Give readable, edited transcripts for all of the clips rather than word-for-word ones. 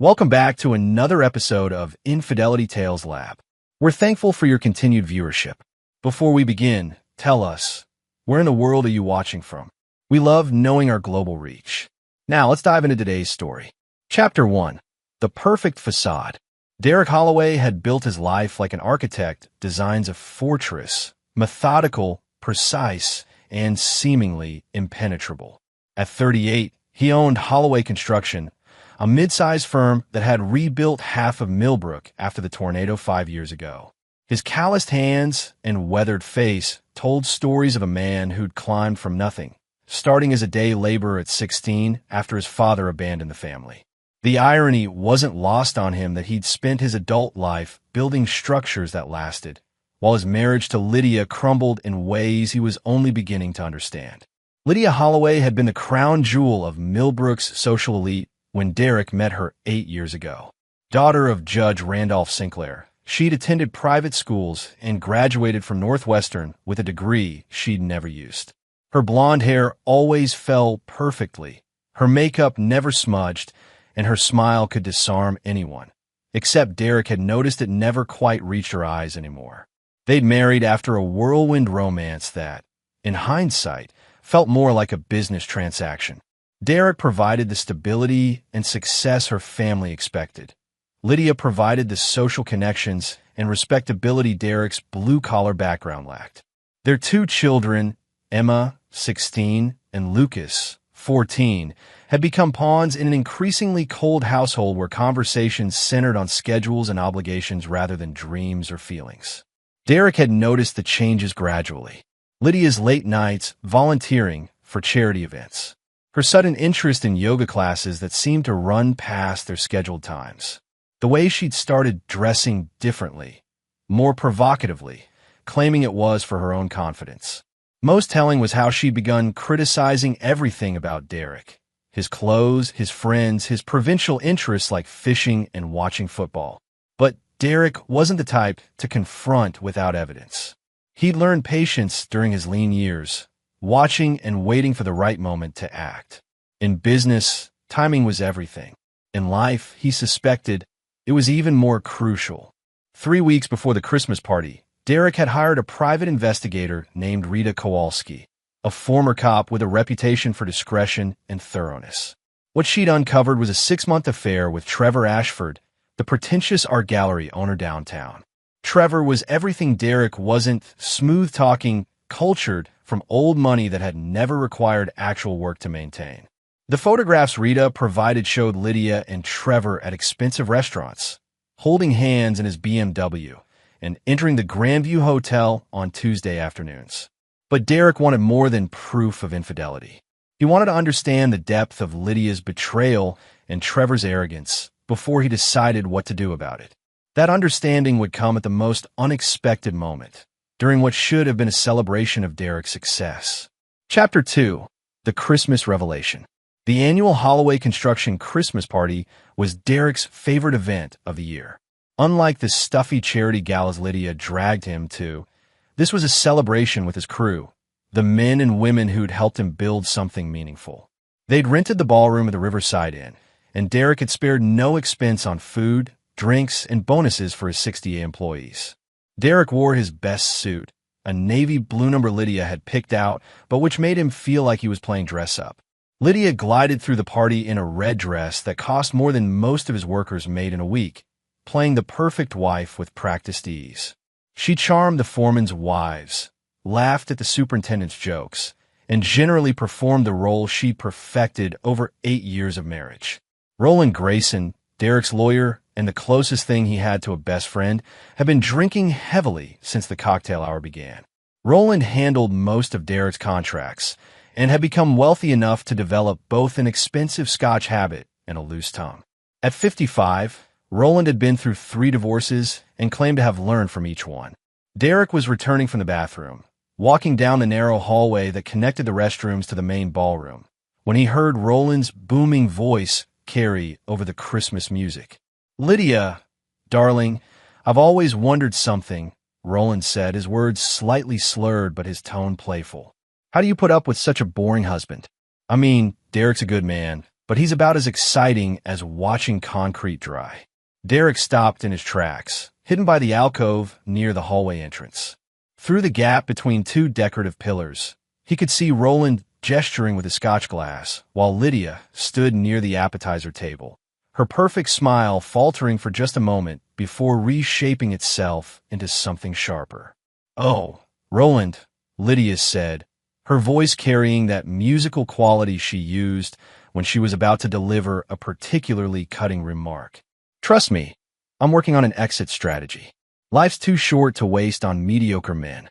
Welcome back to another episode of Infidelity Tales Lab. We're thankful for your continued viewership. Before we begin, tell us, where in the world are you watching from? We love knowing our global reach. Now, let's dive into today's story. Chapter 1. The Perfect Facade. Derek Holloway had built his life like an architect designs a fortress, methodical, precise, and seemingly impenetrable. At 38, he owned Holloway Construction, a mid-sized firm that had rebuilt half of Millbrook after the tornado 5 years ago. His calloused hands and weathered face told stories of a man who'd climbed from nothing, starting as a day laborer at 16 after his father abandoned the family. The irony wasn't lost on him that he'd spent his adult life building structures that lasted, while his marriage to Lydia crumbled in ways he was only beginning to understand. Lydia Holloway had been the crown jewel of Millbrook's social elite when Derek met her 8 years ago. Daughter of Judge Randolph Sinclair, she'd attended private schools and graduated from Northwestern with a degree she'd never used. Her blonde hair always fell perfectly, her makeup never smudged, and her smile could disarm anyone. Except Derek had noticed it never quite reached her eyes anymore. They'd married after a whirlwind romance that, in hindsight, felt more like a business transaction. Derek provided the stability and success her family expected. Lydia provided the social connections and respectability Derek's blue-collar background lacked. Their 2 children, Emma, 16, and Lucas, 14, had become pawns in an increasingly cold household where conversations centered on schedules and obligations rather than dreams or feelings. Derek had noticed the changes gradually. Lydia's late nights volunteering for charity events. Her sudden interest in yoga classes that seemed to run past their scheduled times. The way she'd started dressing differently, more provocatively, claiming it was for her own confidence. Most telling was how she'd begun criticizing everything about Derek. His clothes, his friends, his provincial interests like fishing and watching football. But Derek wasn't the type to confront without evidence. He'd learned patience during his lean years, watching and waiting for the right moment to act. In business, timing was everything. In life, he suspected, it was even more crucial. 3 weeks before the Christmas party, Derek had hired a private investigator named Rita Kowalski, a former cop with a reputation for discretion and thoroughness. What she'd uncovered was a 6-month affair with Trevor Ashford, the pretentious art gallery owner downtown. Trevor was everything Derek wasn't: smooth-talking, cultured, from old money that had never required actual work to maintain. The photographs Rita provided showed Lydia and Trevor at expensive restaurants, holding hands in his BMW, and entering the Grandview Hotel on Tuesday afternoons. But Derek wanted more than proof of infidelity. He wanted to understand the depth of Lydia's betrayal and Trevor's arrogance before he decided what to do about it. That understanding would come at the most unexpected moment, during what should have been a celebration of Derek's success. Chapter 2. The Christmas Revelation. The annual Holloway Construction Christmas party was Derek's favorite event of the year. Unlike the stuffy charity galas Lydia dragged him to, this was a celebration with his crew, the men and women who'd helped him build something meaningful. They'd rented the ballroom at the Riverside Inn, and Derek had spared no expense on food, drinks, and bonuses for his 68 employees. Derek wore his best suit, a navy blue number Lydia had picked out, but which made him feel like he was playing dress-up. Lydia glided through the party in a red dress that cost more than most of his workers made in a week, playing the perfect wife with practiced ease. She charmed the foreman's wives, laughed at the superintendent's jokes, and generally performed the role she perfected over 8 years of marriage. Roland Grayson, Derek's lawyer, and the closest thing he had to a best friend, had been drinking heavily since the cocktail hour began. Roland handled most of Derek's contracts and had become wealthy enough to develop both an expensive Scotch habit and a loose tongue. At 55, Roland had been through 3 divorces and claimed to have learned from each one. Derek was returning from the bathroom, walking down the narrow hallway that connected the restrooms to the main ballroom, when he heard Roland's booming voice carry over the Christmas music. "Lydia, darling, I've always wondered something," Roland said, his words slightly slurred but his tone playful. "How do you put up with such a boring husband? I mean, Derek's a good man, but he's about as exciting as watching concrete dry. Derek stopped in his tracks, hidden by the alcove near the hallway entrance. Through the gap between two decorative pillars, he could see Roland gesturing with a scotch glass, while Lydia stood near the appetizer table, her perfect smile faltering for just a moment before reshaping itself into something sharper. "Oh, Roland," Lydia said, her voice carrying that musical quality she used when she was about to deliver a particularly cutting remark. "Trust me, I'm working on an exit strategy. Life's too short to waste on mediocre men."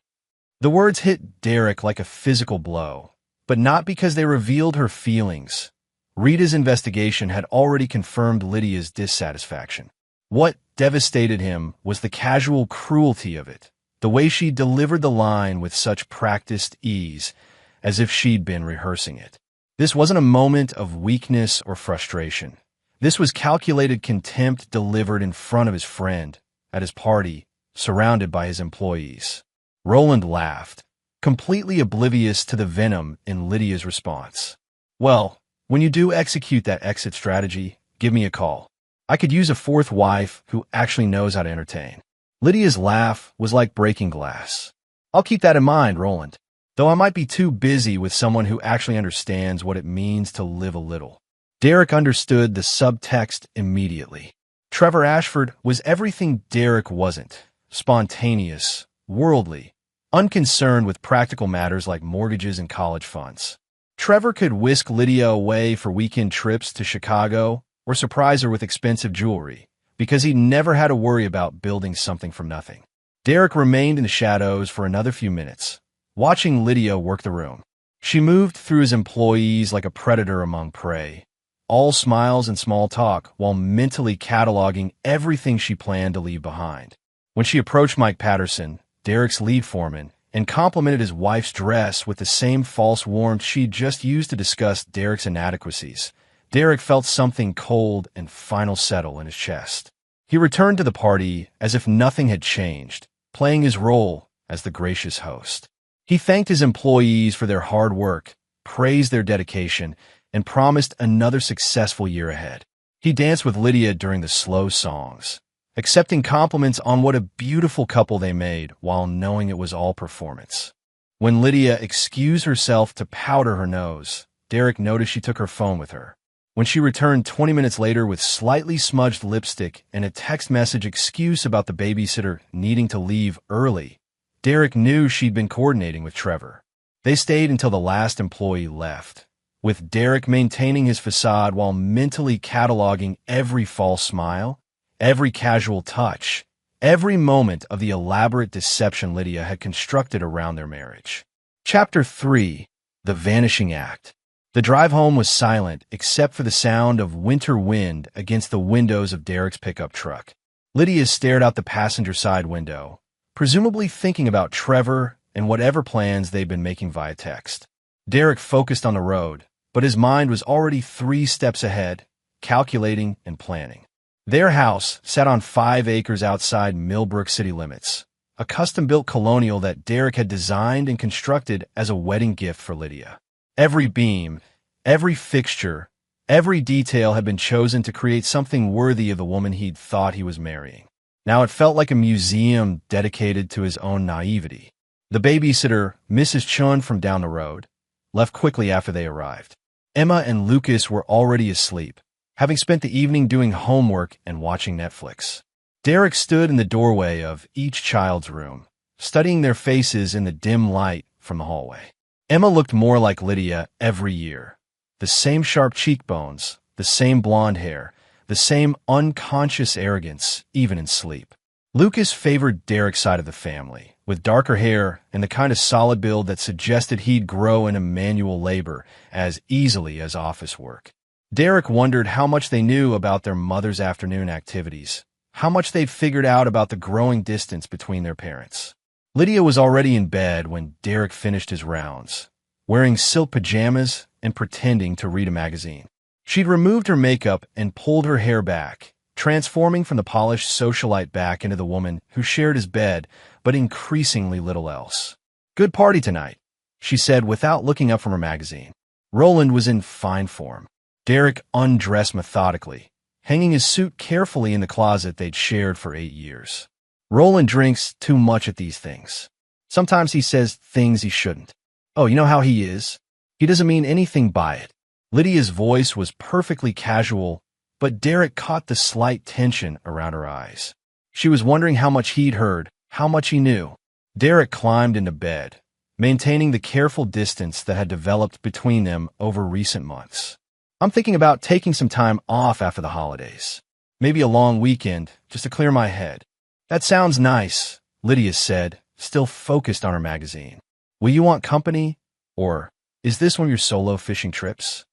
The words hit Derek like a physical blow, but not because they revealed her feelings. Rita's investigation had already confirmed Lydia's dissatisfaction. What devastated him was the casual cruelty of it, the way she delivered the line with such practiced ease, as if she'd been rehearsing it. This wasn't a moment of weakness or frustration. This was calculated contempt delivered in front of his friend, at his party, surrounded by his employees. Roland laughed, completely oblivious to the venom in Lydia's response. "Well, when you do execute that exit strategy, give me a call. I could use a fourth wife who actually knows how to entertain." Lydia's laugh was like breaking glass. "I'll keep that in mind, Roland, though I might be too busy with someone who actually understands what it means to live a little." Derek understood the subtext immediately. Trevor Ashford was everything Derek wasn't: spontaneous, worldly, unconcerned with practical matters like mortgages and college funds. Trevor could whisk Lydia away for weekend trips to Chicago or surprise her with expensive jewelry, because he never had to worry about building something from nothing. Derek remained in the shadows for another few minutes, watching Lydia work the room. She moved through his employees like a predator among prey, all smiles and small talk, while mentally cataloging everything she planned to leave behind. When she approached Mike Patterson, Derek's lead foreman, and complimented his wife's dress with the same false warmth she'd just used to discuss Derek's inadequacies, Derek felt something cold and final settle in his chest. He returned to the party as if nothing had changed, playing his role as the gracious host. He thanked his employees for their hard work, praised their dedication, and promised another successful year ahead. He danced with Lydia during the slow songs, accepting compliments on what a beautiful couple they made while knowing it was all performance. When Lydia excused herself to powder her nose, Derek noticed she took her phone with her. When she returned 20 minutes later with slightly smudged lipstick and a text message excuse about the babysitter needing to leave early, Derek knew she'd been coordinating with Trevor. They stayed until the last employee left, with Derek maintaining his facade while mentally cataloging every false smile, every casual touch, every moment of the elaborate deception Lydia had constructed around their marriage. Chapter 3: The Vanishing Act. The drive home was silent except for the sound of winter wind against the windows of Derek's pickup truck. Lydia stared out the passenger side window, presumably thinking about Trevor and whatever plans they'd been making via text. Derek focused on the road, but his mind was already 3 steps ahead, calculating and planning. Their house sat on 5 acres outside Millbrook city limits, a custom-built colonial that Derek had designed and constructed as a wedding gift for Lydia. Every beam, every fixture, every detail had been chosen to create something worthy of the woman he'd thought he was marrying. Now it felt like a museum dedicated to his own naivety. The babysitter, Mrs. Chun from down the road, left quickly after they arrived. Emma and Lucas were already asleep, having spent the evening doing homework and watching Netflix. Derek stood in the doorway of each child's room, studying their faces in the dim light from the hallway. Emma looked more like Lydia every year. The same sharp cheekbones, the same blonde hair, the same unconscious arrogance, even in sleep. Lucas favored Derek's side of the family, with darker hair and the kind of solid build that suggested he'd grow into manual labor as easily as office work. Derek wondered how much they knew about their mother's afternoon activities, how much they'd figured out about the growing distance between their parents. Lydia was already in bed when Derek finished his rounds, wearing silk pajamas and pretending to read a magazine. She'd removed her makeup and pulled her hair back, transforming from the polished socialite back into the woman who shared his bed, but increasingly little else. "Good party tonight," she said without looking up from her magazine. Roland was in fine form. Derek undressed methodically, hanging his suit carefully in the closet they'd shared for 8 years. Roland drinks too much at these things. Sometimes he says things he shouldn't. Oh, you know how he is? He doesn't mean anything by it. Lydia's voice was perfectly casual, but Derek caught the slight tension around her eyes. She was wondering how much he'd heard, how much he knew. Derek climbed into bed, maintaining the careful distance that had developed between them over recent months. I'm thinking about taking some time off after the holidays. Maybe a long weekend, just to clear my head. That sounds nice, Lydia said, still focused on her magazine. Will you want company? Or is this one of your solo fishing trips?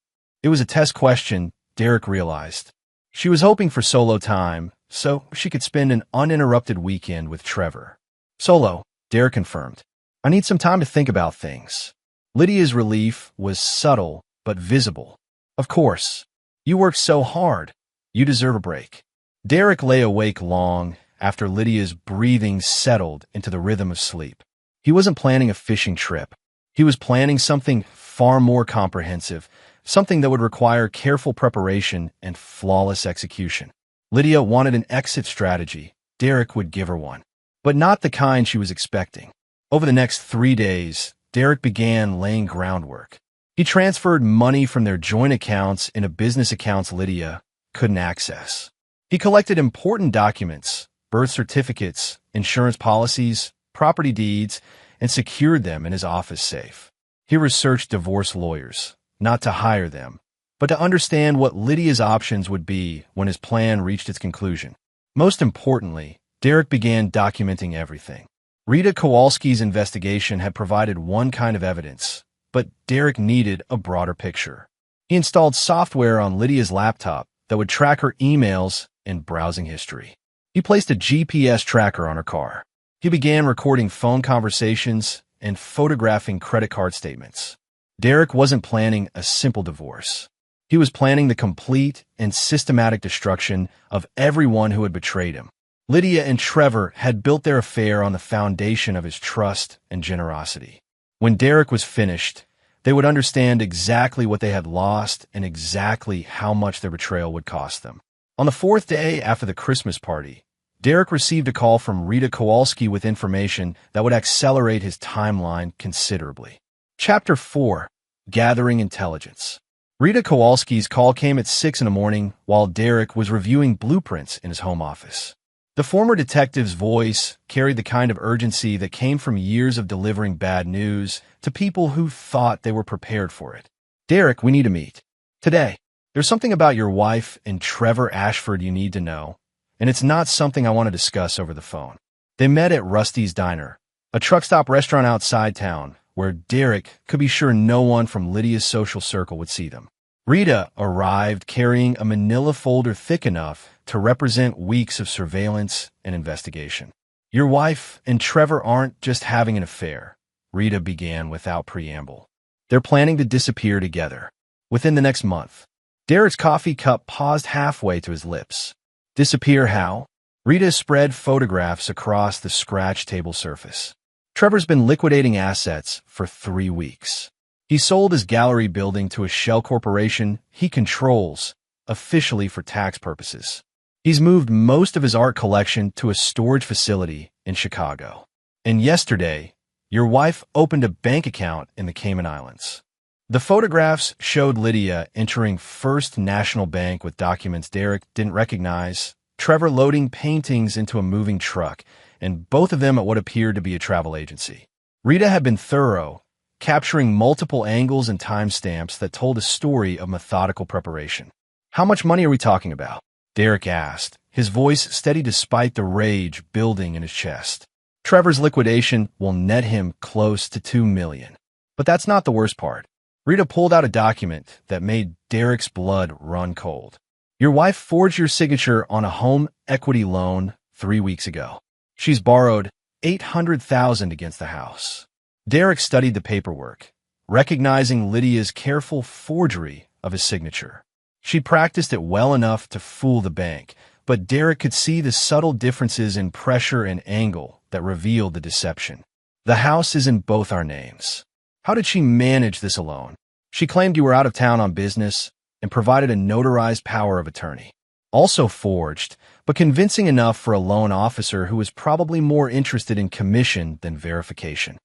It was a test question, Derek realized. She was hoping for solo time, so she could spend an uninterrupted weekend with Trevor. Solo, Derek confirmed. I need some time to think about things. Lydia's relief was subtle but visible. Of course. You worked so hard. You deserve a break. Derek lay awake long after Lydia's breathing settled into the rhythm of sleep. He wasn't planning a fishing trip. He was planning something far more comprehensive, something that would require careful preparation and flawless execution. Lydia wanted an exit strategy. Derek would give her one, but not the kind she was expecting. Over the next 3 days, Derek began laying groundwork. He transferred money from their joint accounts into business accounts Lydia couldn't access. He collected important documents, birth certificates, insurance policies, property deeds, and secured them in his office safe. He researched divorce lawyers, not to hire them, but to understand what Lydia's options would be when his plan reached its conclusion. Most importantly, Derek began documenting everything. Rita Kowalski's investigation had provided one kind of evidence, but Derek needed a broader picture. He installed software on Lydia's laptop that would track her emails and browsing history. He placed a GPS tracker on her car. He began recording phone conversations and photographing credit card statements. Derek wasn't planning a simple divorce. He was planning the complete and systematic destruction of everyone who had betrayed him. Lydia and Trevor had built their affair on the foundation of his trust and generosity. When Derek was finished, they would understand exactly what they had lost and exactly how much their betrayal would cost them. On the 4th day after the Christmas party, Derek received a call from Rita Kowalski with information that would accelerate his timeline considerably. Chapter 4. Gathering Intelligence. Rita Kowalski's call came at 6 in the morning while Derek was reviewing blueprints in his home office. The former detective's voice carried the kind of urgency that came from years of delivering bad news to people who thought they were prepared for it. Derek, we need to meet. Today. There's something about your wife and Trevor Ashford you need to know, and it's not something I want to discuss over the phone. They met at Rusty's Diner, a truck stop restaurant outside town, where Derek could be sure no one from Lydia's social circle would see them. Rita arrived carrying a manila folder thick enough to represent weeks of surveillance and investigation. Your wife and Trevor aren't just having an affair, Rita began without preamble. They're planning to disappear together. Within the next month. Derek's coffee cup paused halfway to his lips. Disappear how? Rita spread photographs across the scratched table surface. Trevor's been liquidating assets for 3 weeks. He sold his gallery building to a shell corporation he controls, officially for tax purposes. He's moved most of his art collection to a storage facility in Chicago. And yesterday, your wife opened a bank account in the Cayman Islands. The photographs showed Lydia entering First National Bank with documents Derek didn't recognize, Trevor loading paintings into a moving truck, and both of them at what appeared to be a travel agency. Rita had been thorough, capturing multiple angles and timestamps that told a story of methodical preparation. How much money are we talking about? Derek asked, his voice steady despite the rage building in his chest. Trevor's liquidation will net him close to $2 million. But that's not the worst part. Rita pulled out a document that made Derek's blood run cold. Your wife forged your signature on a home equity loan 3 weeks ago. She's borrowed $800,000 against the house. Derek studied the paperwork, recognizing Lydia's careful forgery of his signature. She practiced it well enough to fool the bank, but Derek could see the subtle differences in pressure and angle that revealed the deception. The house is in both our names. How did she manage this alone? She claimed you were out of town on business and provided a notarized power of attorney. Also forged, but convincing enough for a loan officer who was probably more interested in commission than verification.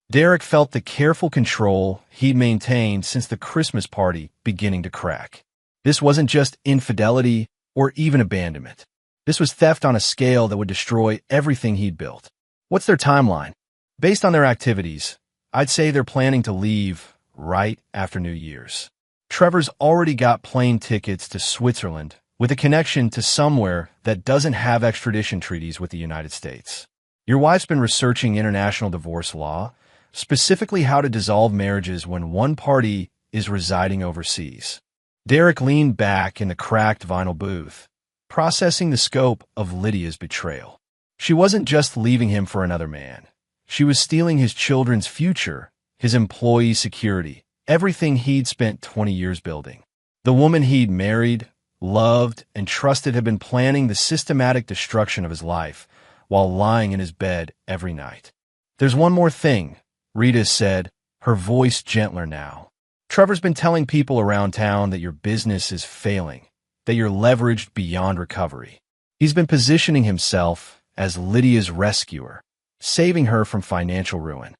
Derek felt the careful control he'd maintained since the Christmas party beginning to crack. This wasn't just infidelity or even abandonment. This was theft on a scale that would destroy everything he'd built. What's their timeline? Based on their activities, I'd say they're planning to leave right after New Year's. Trevor's already got plane tickets to Switzerland with a connection to somewhere that doesn't have extradition treaties with the United States. Your wife's been researching international divorce law, specifically how to dissolve marriages when one party is residing overseas. Derek leaned back in the cracked vinyl booth, processing the scope of Lydia's betrayal. She wasn't just leaving him for another man. She was stealing his children's future, his employees' security, everything he'd spent 20 years building. The woman he'd married, loved, and trusted had been planning the systematic destruction of his life while lying in his bed every night. "There's one more thing," Rita said, her voice gentler now. "Trevor's been telling people around town that your business is failing, that you're leveraged beyond recovery. He's been positioning himself as Lydia's rescuer, saving her from financial ruin."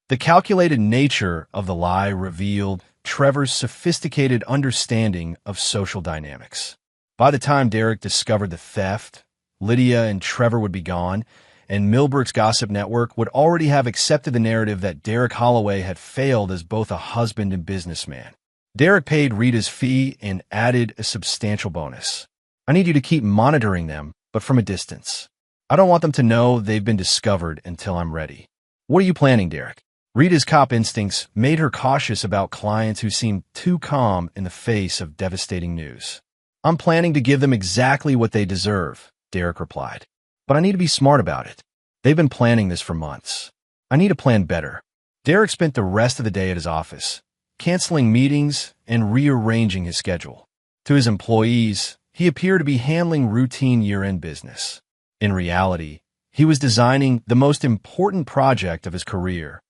The calculated nature of the lie revealed Trevor's sophisticated understanding of social dynamics. By the time Derek discovered the theft, Lydia and Trevor would be gone, and Milberg's gossip network would already have accepted the narrative that Derek Holloway had failed as both a husband and businessman. Derek paid Rita's fee and added a substantial bonus. "I need you to keep monitoring them, but from a distance. I don't want them to know they've been discovered until I'm ready." "What are you planning, Derek?" Rita's cop instincts made her cautious about clients who seemed too calm in the face of devastating news. "I'm planning to give them exactly what they deserve," Derek replied. "But I need to be smart about it. They've been planning this for months. I need to plan better." Derek spent the rest of the day at his office, canceling meetings and rearranging his schedule. To his employees, he appeared to be handling routine year-end business. In reality, he was designing the most important project of his career,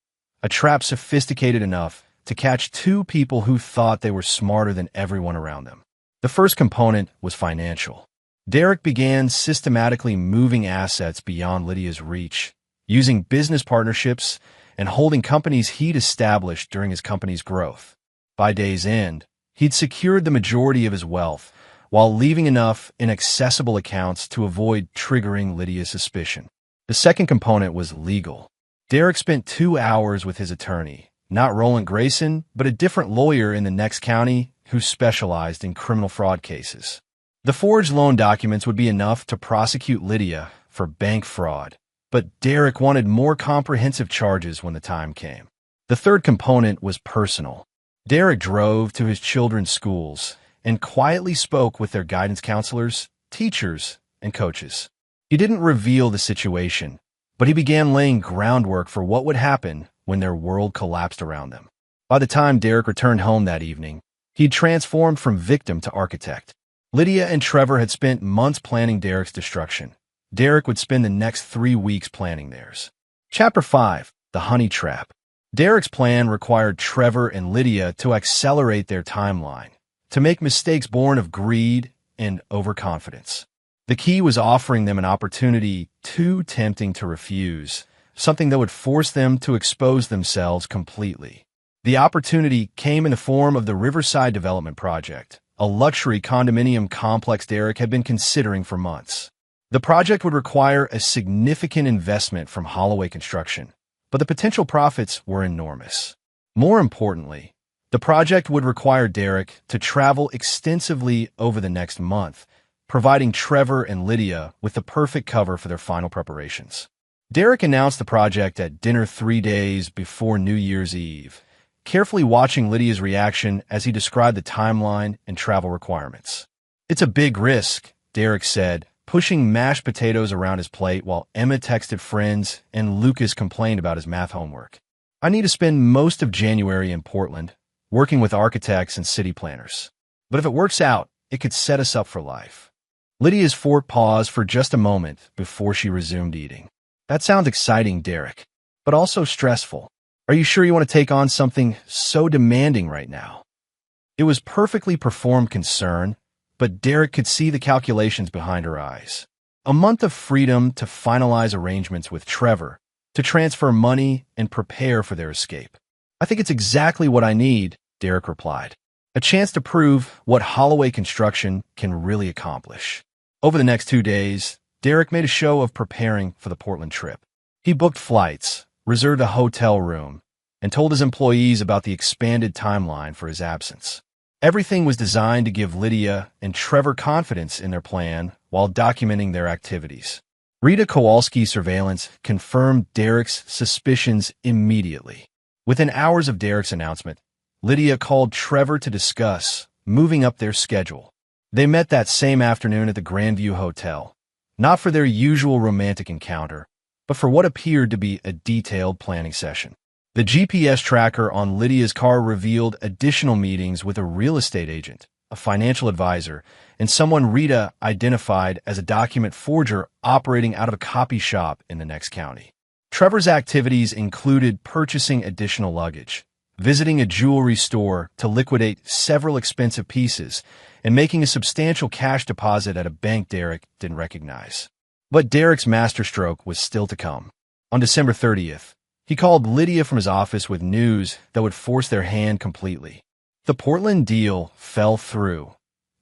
a trap sophisticated enough to catch two people who thought they were smarter than everyone around them. The first component was financial. Derek began systematically moving assets beyond Lydia's reach, using business partnerships and holding companies he'd established during his company's growth. By day's end, he'd secured the majority of his wealth, while leaving enough in accessible accounts to avoid triggering Lydia's suspicion. The second component was legal. Derek spent 2 hours with his attorney, not Roland Grayson, but a different lawyer in the next county who specialized in criminal fraud cases. The forged loan documents would be enough to prosecute Lydia for bank fraud, but Derek wanted more comprehensive charges when the time came. The third component was personal. Derek drove to his children's schools and quietly spoke with their guidance counselors, teachers, and coaches. He didn't reveal the situation, but he began laying groundwork for what would happen when their world collapsed around them. By the time Derek returned home that evening, he'd transformed from victim to architect. Lydia and Trevor had spent months planning Derek's destruction. Derek would spend the next 3 weeks planning theirs. Chapter 5: The Honey Trap. Derek's plan required Trevor and Lydia to accelerate their timeline, to make mistakes born of greed and overconfidence. The key was offering them an opportunity too tempting to refuse, something that would force them to expose themselves completely. The opportunity came in the form of the Riverside Development Project, a luxury condominium complex Derek had been considering for months. The project would require a significant investment from Holloway Construction, but the potential profits were enormous. More importantly, the project would require Derek to travel extensively over the next month, providing Trevor and Lydia with the perfect cover for their final preparations. Derek announced the project at dinner 3 days before New Year's Eve, carefully watching Lydia's reaction as he described the timeline and travel requirements. "It's a big risk," Derek said, pushing mashed potatoes around his plate while Emma texted friends and Lucas complained about his math homework. "I need to spend most of January in Portland, working with architects and city planners. But if it works out, it could set us up for life." Lydia's fork paused for just a moment before she resumed eating. "That sounds exciting, Derek, but also stressful. Are you sure you want to take on something so demanding right now?" It was perfectly performed concern, but Derek could see the calculations behind her eyes. A month of freedom to finalize arrangements with Trevor, to transfer money and prepare for their escape. I think it's exactly what I need, Derek replied. A chance to prove what Holloway Construction can really accomplish. Over the next 2 days, Derek made a show of preparing for the Portland trip. He booked flights, reserved a hotel room, and told his employees about the expanded timeline for his absence. Everything was designed to give Lydia and Trevor confidence in their plan while documenting their activities. Rita Kowalski's surveillance confirmed Derek's suspicions immediately. Within hours of Derek's announcement, Lydia called Trevor to discuss moving up their schedule. They met that same afternoon at the Grandview Hotel, not for their usual romantic encounter, but for what appeared to be a detailed planning session. The GPS tracker on Lydia's car revealed additional meetings with a real estate agent, a financial advisor, and someone Rita identified as a document forger operating out of a copy shop in the next county. Trevor's activities included purchasing additional luggage, visiting a jewelry store to liquidate several expensive pieces, and making a substantial cash deposit at a bank Derek didn't recognize. But Derek's masterstroke was still to come. On December 30th, he called Lydia from his office with news that would force their hand completely. The Portland deal fell through,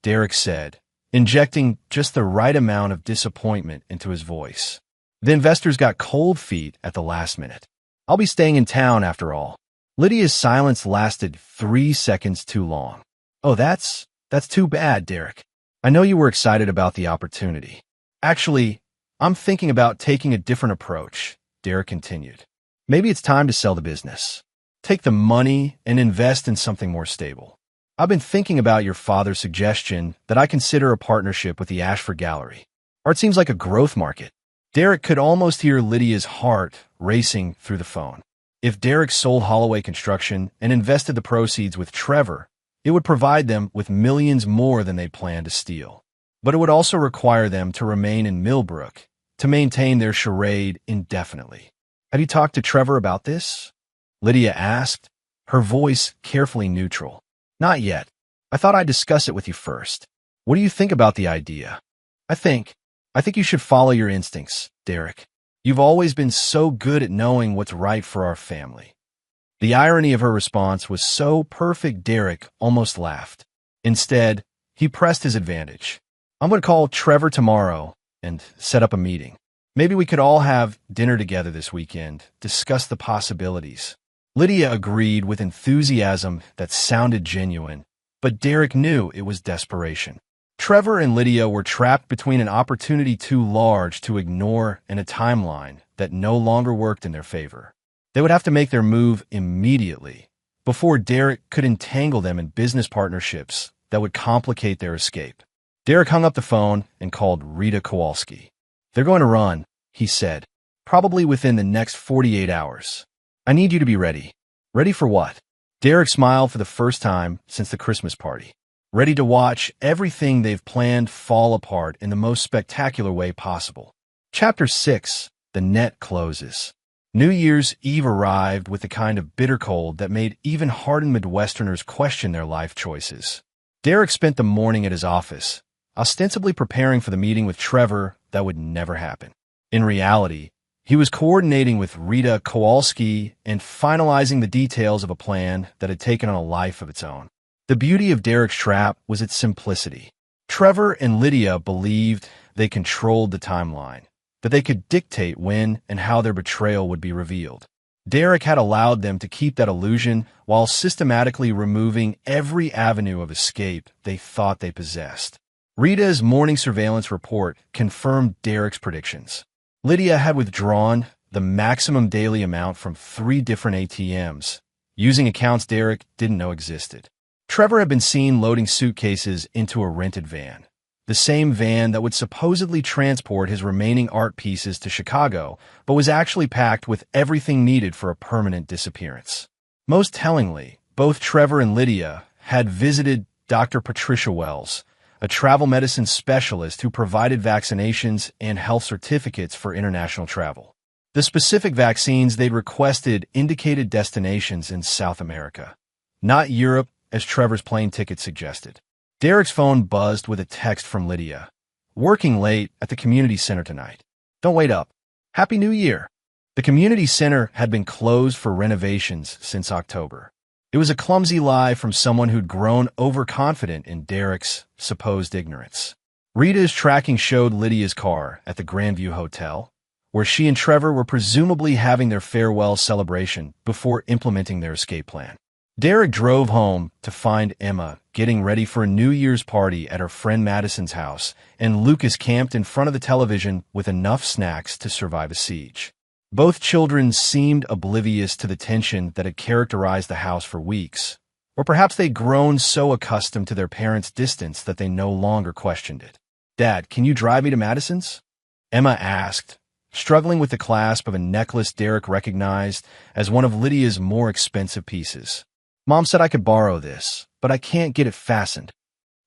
Derek said, injecting just the right amount of disappointment into his voice. The investors got cold feet at the last minute. I'll be staying in town after all. Lydia's silence lasted 3 seconds too long. Oh, that's too bad, Derek. I know you were excited about the opportunity. Actually, I'm thinking about taking a different approach, Derek continued. Maybe it's time to sell the business. Take the money and invest in something more stable. I've been thinking about your father's suggestion that I consider a partnership with the Ashford Gallery. Art seems like a growth market. Derek could almost hear Lydia's heart racing through the phone. If Derek sold Holloway Construction and invested the proceeds with Trevor, it would provide them with millions more than they planned to steal. But it would also require them to remain in Millbrook to maintain their charade indefinitely. Have you talked to Trevor about this? Lydia asked, her voice carefully neutral. Not yet. I thought I'd discuss it with you first. What do you think about the idea? I think you should follow your instincts, Derek. You've always been so good at knowing what's right for our family. The irony of her response was so perfect Derek almost laughed. Instead, he pressed his advantage. I'm going to call Trevor tomorrow and set up a meeting. Maybe we could all have dinner together this weekend, discuss the possibilities. Lydia agreed with enthusiasm that sounded genuine, but Derek knew it was desperation. Trevor and Lydia were trapped between an opportunity too large to ignore and a timeline that no longer worked in their favor. They would have to make their move immediately before Derek could entangle them in business partnerships that would complicate their escape. Derek hung up the phone and called Rita Kowalski. They're going to run, he said, probably within the next 48 hours. I need you to be ready. Ready for what? Derek smiled for the first time since the Christmas party. Ready to watch everything they've planned fall apart in the most spectacular way possible. Chapter 6, The Net Closes. New Year's Eve arrived with the kind of bitter cold that made even hardened Midwesterners question their life choices. Derek spent the morning at his office, ostensibly preparing for the meeting with Trevor that would never happen. In reality, he was coordinating with Rita Kowalski and finalizing the details of a plan that had taken on a life of its own. The beauty of Derek's trap was its simplicity. Trevor and Lydia believed they controlled the timeline, that they could dictate when and how their betrayal would be revealed. Derek had allowed them to keep that illusion while systematically removing every avenue of escape they thought they possessed. Rita's morning surveillance report confirmed Derek's predictions. Lydia had withdrawn the maximum daily amount from 3 different ATMs, using accounts Derek didn't know existed. Trevor had been seen loading suitcases into a rented van, the same van that would supposedly transport his remaining art pieces to Chicago, but was actually packed with everything needed for a permanent disappearance. Most tellingly, both Trevor and Lydia had visited Dr. Patricia Wells, a travel medicine specialist who provided vaccinations and health certificates for international travel. The specific vaccines they'd requested indicated destinations in South America, not Europe as Trevor's plane ticket suggested. Derek's phone buzzed with a text from Lydia. Working late at the community center tonight. Don't wait up. Happy New Year. The community center had been closed for renovations since October. It was a clumsy lie from someone who'd grown overconfident in Derek's supposed ignorance. Rita's tracking showed Lydia's car at the Grandview Hotel, where she and Trevor were presumably having their farewell celebration before implementing their escape plan. Derek drove home to find Emma getting ready for a New Year's party at her friend Madison's house, and Lucas camped in front of the television with enough snacks to survive a siege. Both children seemed oblivious to the tension that had characterized the house for weeks, or perhaps they'd grown so accustomed to their parents' distance that they no longer questioned it. "Dad, can you drive me to Madison's?" Emma asked, struggling with the clasp of a necklace Derek recognized as one of Lydia's more expensive pieces. "Mom said I could borrow this, but I can't get it fastened."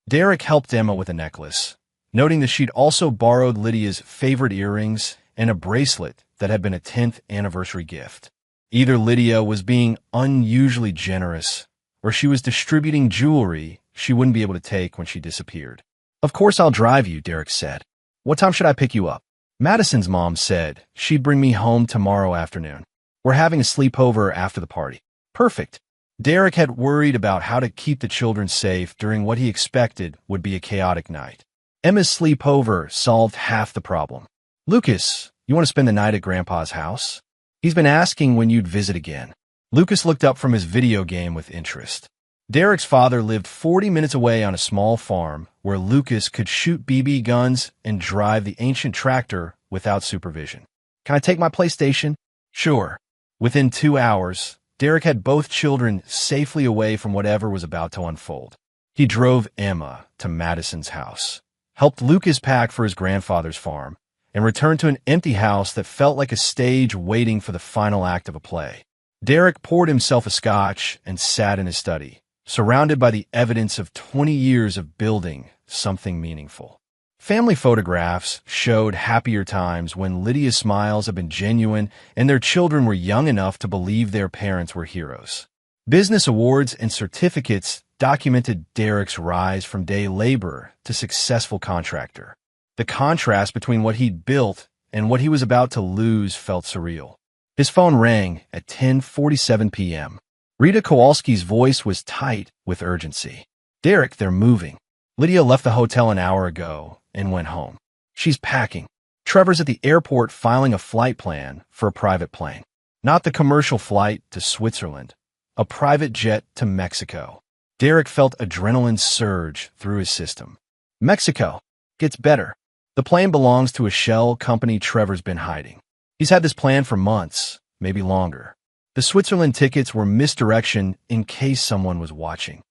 Derek helped Emma with a necklace, noting that she'd also borrowed Lydia's favorite earrings and a bracelet that had been a 10th anniversary gift. Either Lydia was being unusually generous, or she was distributing jewelry she wouldn't be able to take when she disappeared. "Of course I'll drive you," Derek said. "What time should I pick you up?" Madison's mom said she'd bring me home tomorrow afternoon. "We're having a sleepover after the party." "Perfect." Derek had worried about how to keep the children safe during what he expected would be a chaotic night. Emma's sleepover solved half the problem. "Lucas, you want to spend the night at Grandpa's house? He's been asking when you'd visit again." Lucas looked up from his video game with interest. Derek's father lived 40 minutes away on a small farm where Lucas could shoot BB guns and drive the ancient tractor without supervision. "Can I take my PlayStation?" "Sure." Within 2 hours, Derek had both children safely away from whatever was about to unfold. He drove Emma to Madison's house, helped Lucas pack for his grandfather's farm, and returned to an empty house that felt like a stage waiting for the final act of a play. Derek poured himself a scotch and sat in his study, surrounded by the evidence of 20 years of building something meaningful. Family photographs showed happier times when Lydia's smiles had been genuine and their children were young enough to believe their parents were heroes. Business awards and certificates documented Derek's rise from day laborer to successful contractor. The contrast between what he'd built and what he was about to lose felt surreal. His phone rang at 10:47 p.m. Rita Kowalski's voice was tight with urgency. "Derek, they're moving." Lydia left the hotel an hour ago and went home. "She's packing." Trevor's at the airport filing a flight plan for a private plane. Not the commercial flight to Switzerland, a private jet to Mexico. Derek felt adrenaline surge through his system. Mexico. Gets better. The plane belongs to a shell company Trevor's been hiding. He's had this plan for months, maybe longer. The Switzerland tickets were misdirection in case someone was watching.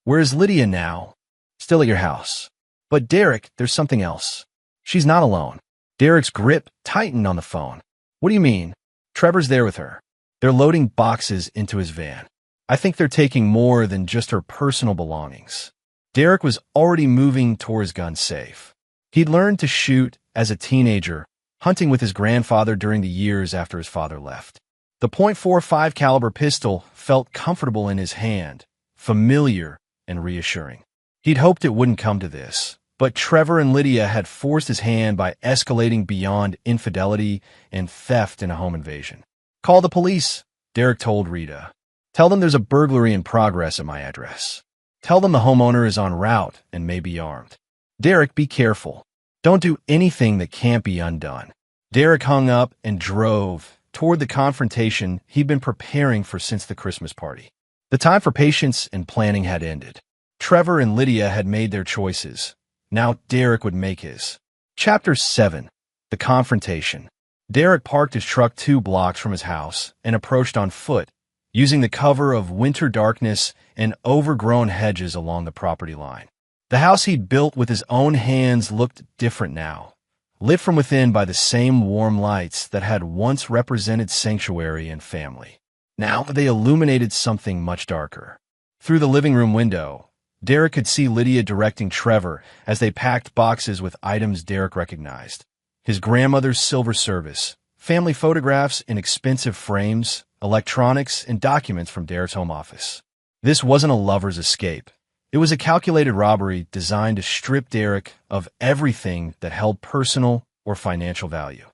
"Where is Lydia now?" "Still at your house." "But Derek, there's something else." "She's not alone." Derek's grip tightened on the phone. "What do you mean?" "Trevor's there with her. They're loading boxes into his van. I think they're taking more than just her personal belongings." Derek was already moving toward his gun safe. He'd learned to shoot as a teenager, hunting with his grandfather during the years after his father left. The .45 caliber pistol felt comfortable in his hand, familiar and reassuring. He'd hoped it wouldn't come to this, but Trevor and Lydia had forced his hand by escalating beyond infidelity and theft in a home invasion. "Call the police," Derek told Rita. "Tell them there's a burglary in progress at my address. Tell them the homeowner is en route and may be armed." "Derek, be careful. Don't do anything that can't be undone." Derek hung up and drove toward the confrontation he'd been preparing for since the Christmas party. The time for patience and planning had ended. Trevor and Lydia had made their choices. Now Derek would make his. Chapter 7. The Confrontation. Derek parked his truck 2 blocks from his house and approached on foot, using the cover of winter darkness and overgrown hedges along the property line. The house he'd built with his own hands looked different now, lit from within by the same warm lights that had once represented sanctuary and family. Now they illuminated something much darker. Through the living room window, Derek could see Lydia directing Trevor as they packed boxes with items Derek recognized. His grandmother's silver service, family photographs in expensive frames, electronics, and documents from Derek's home office. This wasn't a lover's escape. It was a calculated robbery designed to strip Derek of everything that held personal or financial value.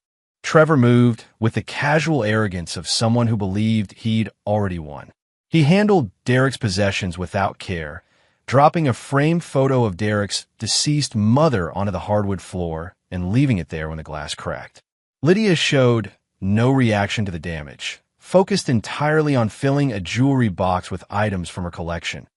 Trevor moved with the casual arrogance of someone who believed he'd already won. He handled Derek's possessions without care, dropping a framed photo of Derek's deceased mother onto the hardwood floor and leaving it there when the glass cracked. Lydia showed no reaction to the damage, focused entirely on filling a jewelry box with items from her collection,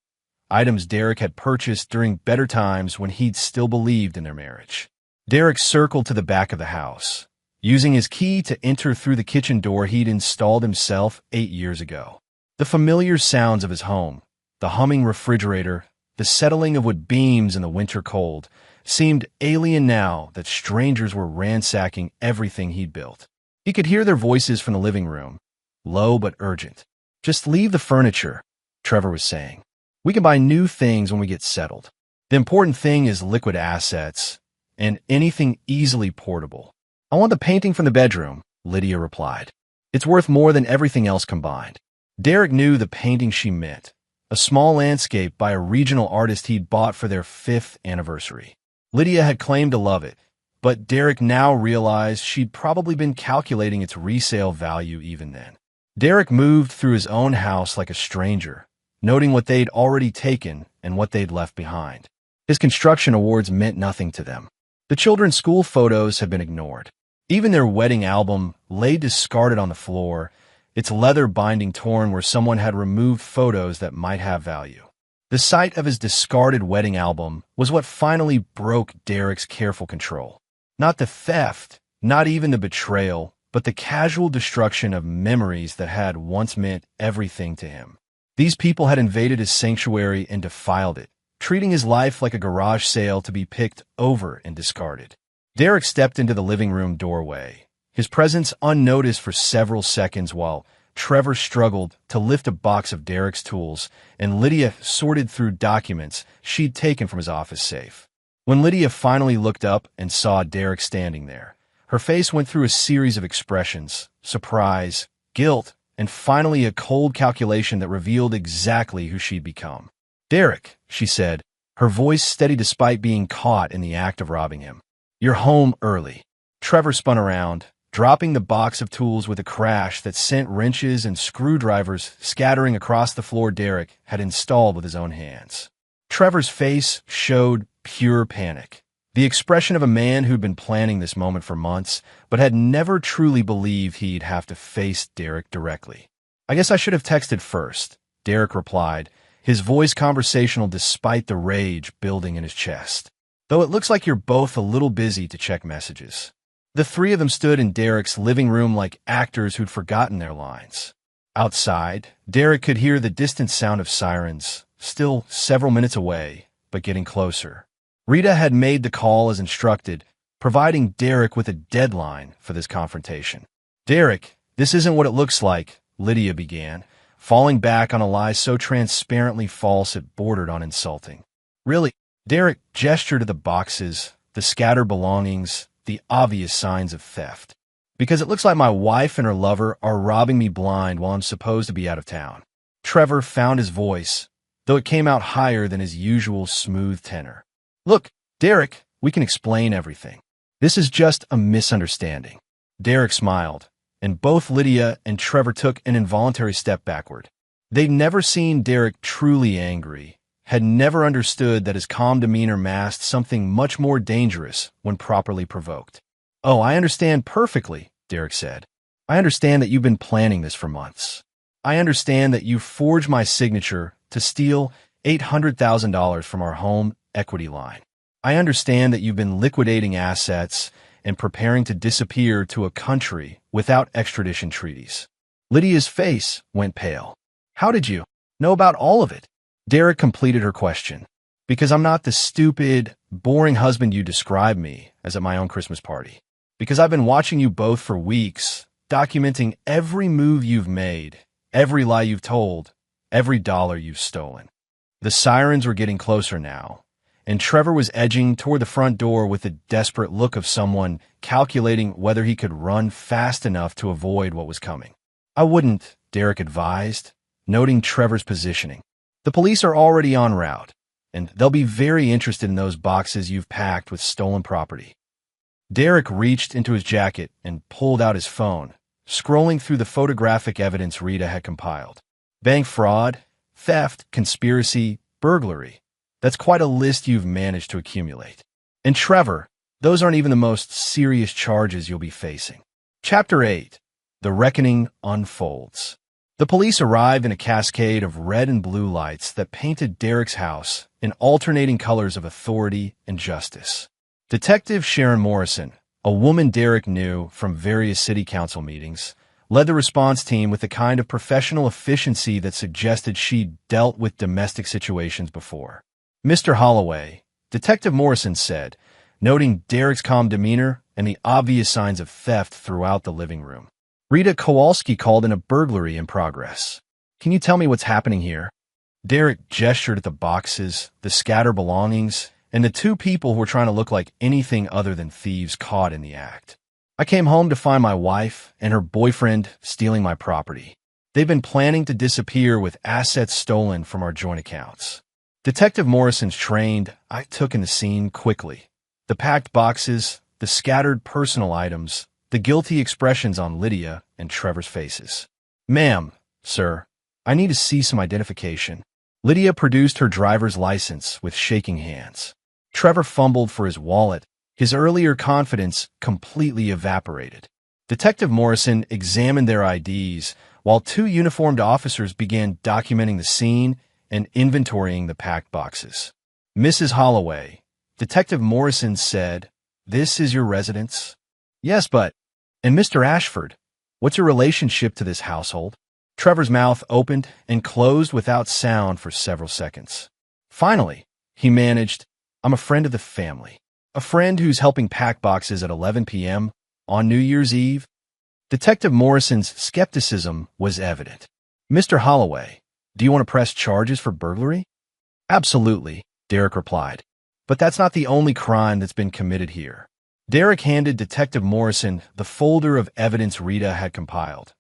items Derek had purchased during better times when he'd still believed in their marriage. Derek circled to the back of the house, using his key to enter through the kitchen door he'd installed himself 8 years ago. The familiar sounds of his home, the humming refrigerator, the settling of wood beams in the winter cold, seemed alien now that strangers were ransacking everything he'd built. He could hear their voices from the living room, low but urgent. "Just leave the furniture," Trevor was saying. "We can buy new things when we get settled. The important thing is liquid assets and anything easily portable." "I want the painting from the bedroom," Lydia replied. "It's worth more than everything else combined." Derek knew the painting she meant, a small landscape by a regional artist he'd bought for their 5th anniversary. Lydia had claimed to love it, but Derek now realized she'd probably been calculating its resale value even then. Derek moved through his own house like a stranger, noting what they'd already taken and what they'd left behind. His construction awards meant nothing to them. The children's school photos had been ignored. Even their wedding album lay discarded on the floor, its leather binding torn where someone had removed photos that might have value. The sight of his discarded wedding album was what finally broke Derek's careful control. Not the theft, not even the betrayal, but the casual destruction of memories that had once meant everything to him. These people had invaded his sanctuary and defiled it, treating his life like a garage sale to be picked over and discarded. Derek stepped into the living room doorway, his presence unnoticed for several seconds while Trevor struggled to lift a box of Derek's tools, and Lydia sorted through documents she'd taken from his office safe. When Lydia finally looked up and saw Derek standing there, her face went through a series of expressions: surprise, guilt, and finally a cold calculation that revealed exactly who she'd become. "Derek," she said, her voice steady despite being caught in the act of robbing him. "You're home early." Trevor spun around, dropping the box of tools with a crash that sent wrenches and screwdrivers scattering across the floor Derek had installed with his own hands. Trevor's face showed pure panic, the expression of a man who'd been planning this moment for months, but had never truly believed he'd have to face Derek directly. "I guess I should have texted first," Derek replied, his voice conversational despite the rage building in his chest. "Though it looks like you're both a little busy to check messages." The three of them stood in Derek's living room like actors who'd forgotten their lines. Outside, Derek could hear the distant sound of sirens, still several minutes away, but getting closer. Rita had made the call as instructed, providing Derek with a deadline for this confrontation. "Derek, this isn't what it looks like," Lydia began, falling back on a lie so transparently false it bordered on insulting. "Really?" Derek gestured to the boxes, the scattered belongings, the obvious signs of theft. "Because it looks like my wife and her lover are robbing me blind while I'm supposed to be out of town." Trevor found his voice, though it came out higher than his usual smooth tenor. "Look, Derek, we can explain everything. This is just a misunderstanding." Derek smiled, and both Lydia and Trevor took an involuntary step backward. They'd never seen Derek truly angry, had never understood that his calm demeanor masked something much more dangerous when properly provoked. "Oh, I understand perfectly," Derek said. "I understand that you've been planning this for months. I understand that you forged my signature to steal $800,000 from our home equity line. I understand that you've been liquidating assets and preparing to disappear to a country without extradition treaties." Lydia's face went pale. "How did you know about all of it?" Derek completed her question. "Because I'm not the stupid, boring husband you described me as at my own Christmas party. Because I've been watching you both for weeks, documenting every move you've made, every lie you've told, every dollar you've stolen." The sirens were getting closer now, and Trevor was edging toward the front door with the desperate look of someone calculating whether he could run fast enough to avoid what was coming. "I wouldn't," Derek advised, noting Trevor's positioning. The police are already en route, and they'll be very interested in those boxes you've packed with stolen property. Derek reached into his jacket and pulled out his phone, scrolling through the photographic evidence Rita had compiled. Bank fraud, theft, conspiracy, burglary. That's quite a list you've managed to accumulate. And Trevor, those aren't even the most serious charges you'll be facing. Chapter 8. The Reckoning Unfolds. The police arrived in a cascade of red and blue lights that painted Derek's house in alternating colors of authority and justice. Detective Sharon Morrison, a woman Derek knew from various city council meetings, led the response team with the kind of professional efficiency that suggested she'd dealt with domestic situations before. Mr. Holloway, Detective Morrison said, noting Derek's calm demeanor and the obvious signs of theft throughout the living room. Rita Kowalski called in a burglary in progress. Can you tell me what's happening here? Derek gestured at the boxes, the scattered belongings, and the two people who were trying to look like anything other than thieves caught in the act. I came home to find my wife and her boyfriend stealing my property. They've been planning to disappear with assets stolen from our joint accounts. Detective Morrison's trained, I took in the scene quickly. The packed boxes, the scattered personal items, the guilty expressions on Lydia and Trevor's faces. Ma'am, sir, I need to see some identification. Lydia produced her driver's license with shaking hands. Trevor fumbled for his wallet. His earlier confidence completely evaporated. Detective Morrison examined their IDs while two uniformed officers began documenting the scene and inventorying the packed boxes. Mrs. Holloway, Detective Morrison said, "This is your residence?" "Yes, but..." "And Mr. Ashford, what's your relationship to this household?" Trevor's mouth opened and closed without sound for several seconds. Finally, he managed, "I'm a friend of the family. A friend who's helping pack boxes at 11 p.m. on New Year's Eve." Detective Morrison's skepticism was evident. "Mr. Holloway, do you want to press charges for burglary?" "Absolutely," Derek replied. "But that's not the only crime that's been committed here." Derek handed Detective Morrison the folder of evidence Rita had compiled.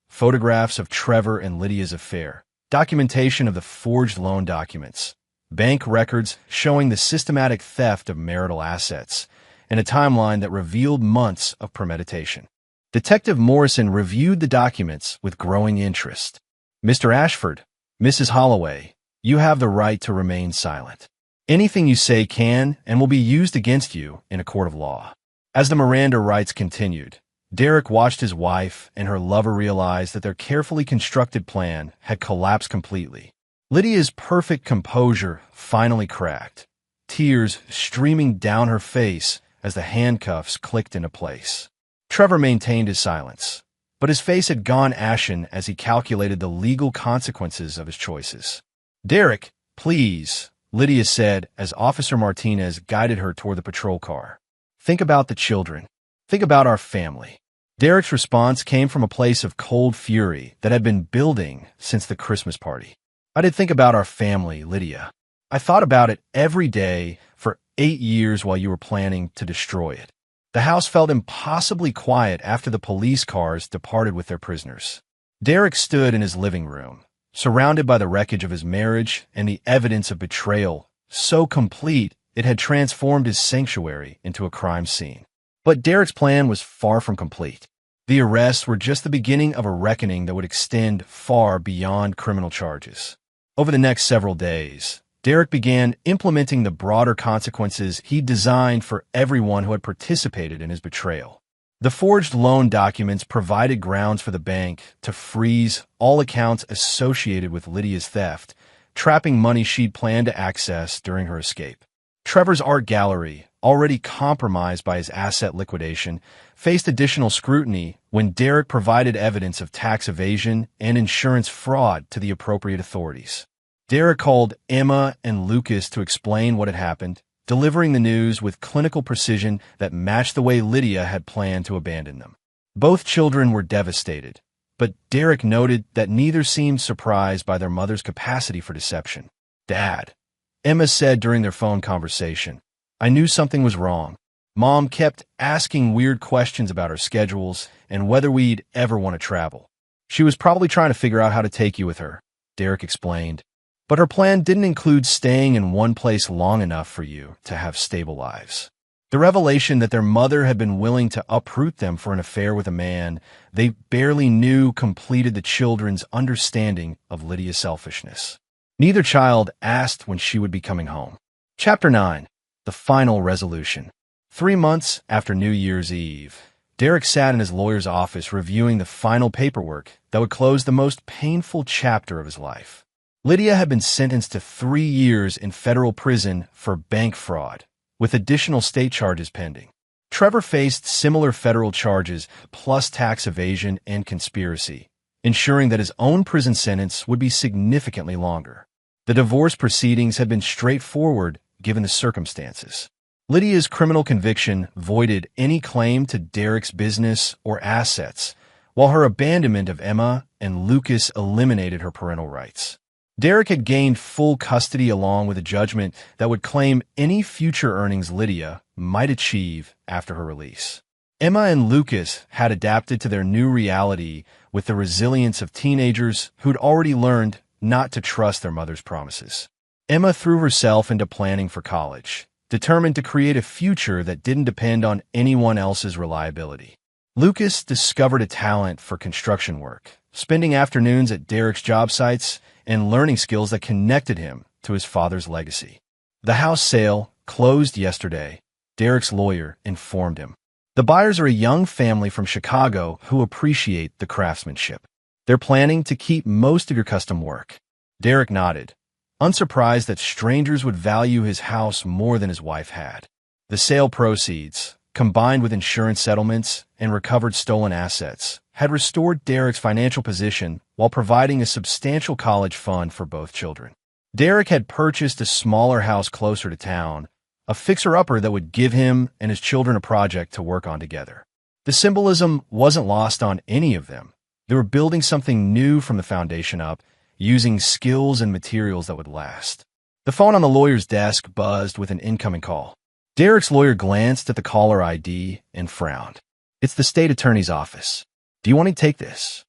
Photographs of Trevor and Lydia's affair, documentation of the forged loan documents, bank records showing the systematic theft of marital assets, and a timeline that revealed months of premeditation. Detective Morrison reviewed the documents with growing interest. "Mr. Ashford, Mrs. Holloway, you have the right to remain silent. Anything you say can and will be used against you in a court of law." As the Miranda rights continued, Derek watched his wife and her lover realize that their carefully constructed plan had collapsed completely. Lydia's perfect composure finally cracked, tears streaming down her face as the handcuffs clicked into place. Trevor maintained his silence, but his face had gone ashen as he calculated the legal consequences of his choices. "Derek, please," Lydia said as Officer Martinez guided her toward the patrol car. "Think about the children. Think about our family." Derek's response came from a place of cold fury that had been building since the Christmas party. "I did think about our family, Lydia. I thought about it every day for 8 years while you were planning to destroy it. The house felt impossibly quiet after the police cars departed with their prisoners." Derek stood in his living room, surrounded by the wreckage of his marriage and the evidence of betrayal, so complete it had transformed his sanctuary into a crime scene. But Derek's plan was far from complete. The arrests were just the beginning of a reckoning that would extend far beyond criminal charges. Over the next several days, Derek began implementing the broader consequences he'd designed for everyone who had participated in his betrayal. The forged loan documents provided grounds for the bank to freeze all accounts associated with Lydia's theft, trapping money she'd planned to access during her escape. Trevor's art gallery, already compromised by his asset liquidation, faced additional scrutiny when Derek provided evidence of tax evasion and insurance fraud to the appropriate authorities. Derek called Emma and Lucas to explain what had happened, delivering the news with clinical precision that matched the way Lydia had planned to abandon them. Both children were devastated, but Derek noted that neither seemed surprised by their mother's capacity for deception. "Dad," Emma said during their phone conversation, "I knew something was wrong. Mom kept asking weird questions about our schedules and whether we'd ever want to travel. She was probably trying to figure out how to take you with her," Derek explained. But her plan didn't include staying in one place long enough for you to have stable lives. The revelation that their mother had been willing to uproot them for an affair with a man they barely knew completed the children's understanding of Lydia's selfishness. Neither child asked when she would be coming home. Chapter 9. The Final Resolution. 3 months after New Year's Eve, Derek sat in his lawyer's office reviewing the final paperwork that would close the most painful chapter of his life. Lydia had been sentenced to 3 years in federal prison for bank fraud, with additional state charges pending. Trevor faced similar federal charges plus tax evasion and conspiracy, ensuring that his own prison sentence would be significantly longer. The divorce proceedings had been straightforward given the circumstances. Lydia's criminal conviction voided any claim to Derek's business or assets, while her abandonment of Emma and Lucas eliminated her parental rights. Derek had gained full custody along with a judgment that would claim any future earnings Lydia might achieve after her release. Emma and Lucas had adapted to their new reality with the resilience of teenagers who'd already learned not to trust their mother's promises. Emma threw herself into planning for college, determined to create a future that didn't depend on anyone else's reliability. Lucas discovered a talent for construction work, spending afternoons at Derek's job sites and learning skills that connected him to his father's legacy. The house sale closed yesterday, Derek's lawyer informed him. The buyers are a young family from Chicago who appreciate the craftsmanship. They're planning to keep most of your custom work. Derek nodded, unsurprised that strangers would value his house more than his wife had. The sale proceeds, combined with insurance settlements and recovered stolen assets, had restored Derek's financial position while providing a substantial college fund for both children. Derek had purchased a smaller house closer to town, a fixer-upper that would give him and his children a project to work on together. The symbolism wasn't lost on any of them. They were building something new from the foundation up, using skills and materials that would last. The phone on the lawyer's desk buzzed with an incoming call. Derek's lawyer glanced at the caller ID and frowned. It's the state attorney's office. Do you want to take this?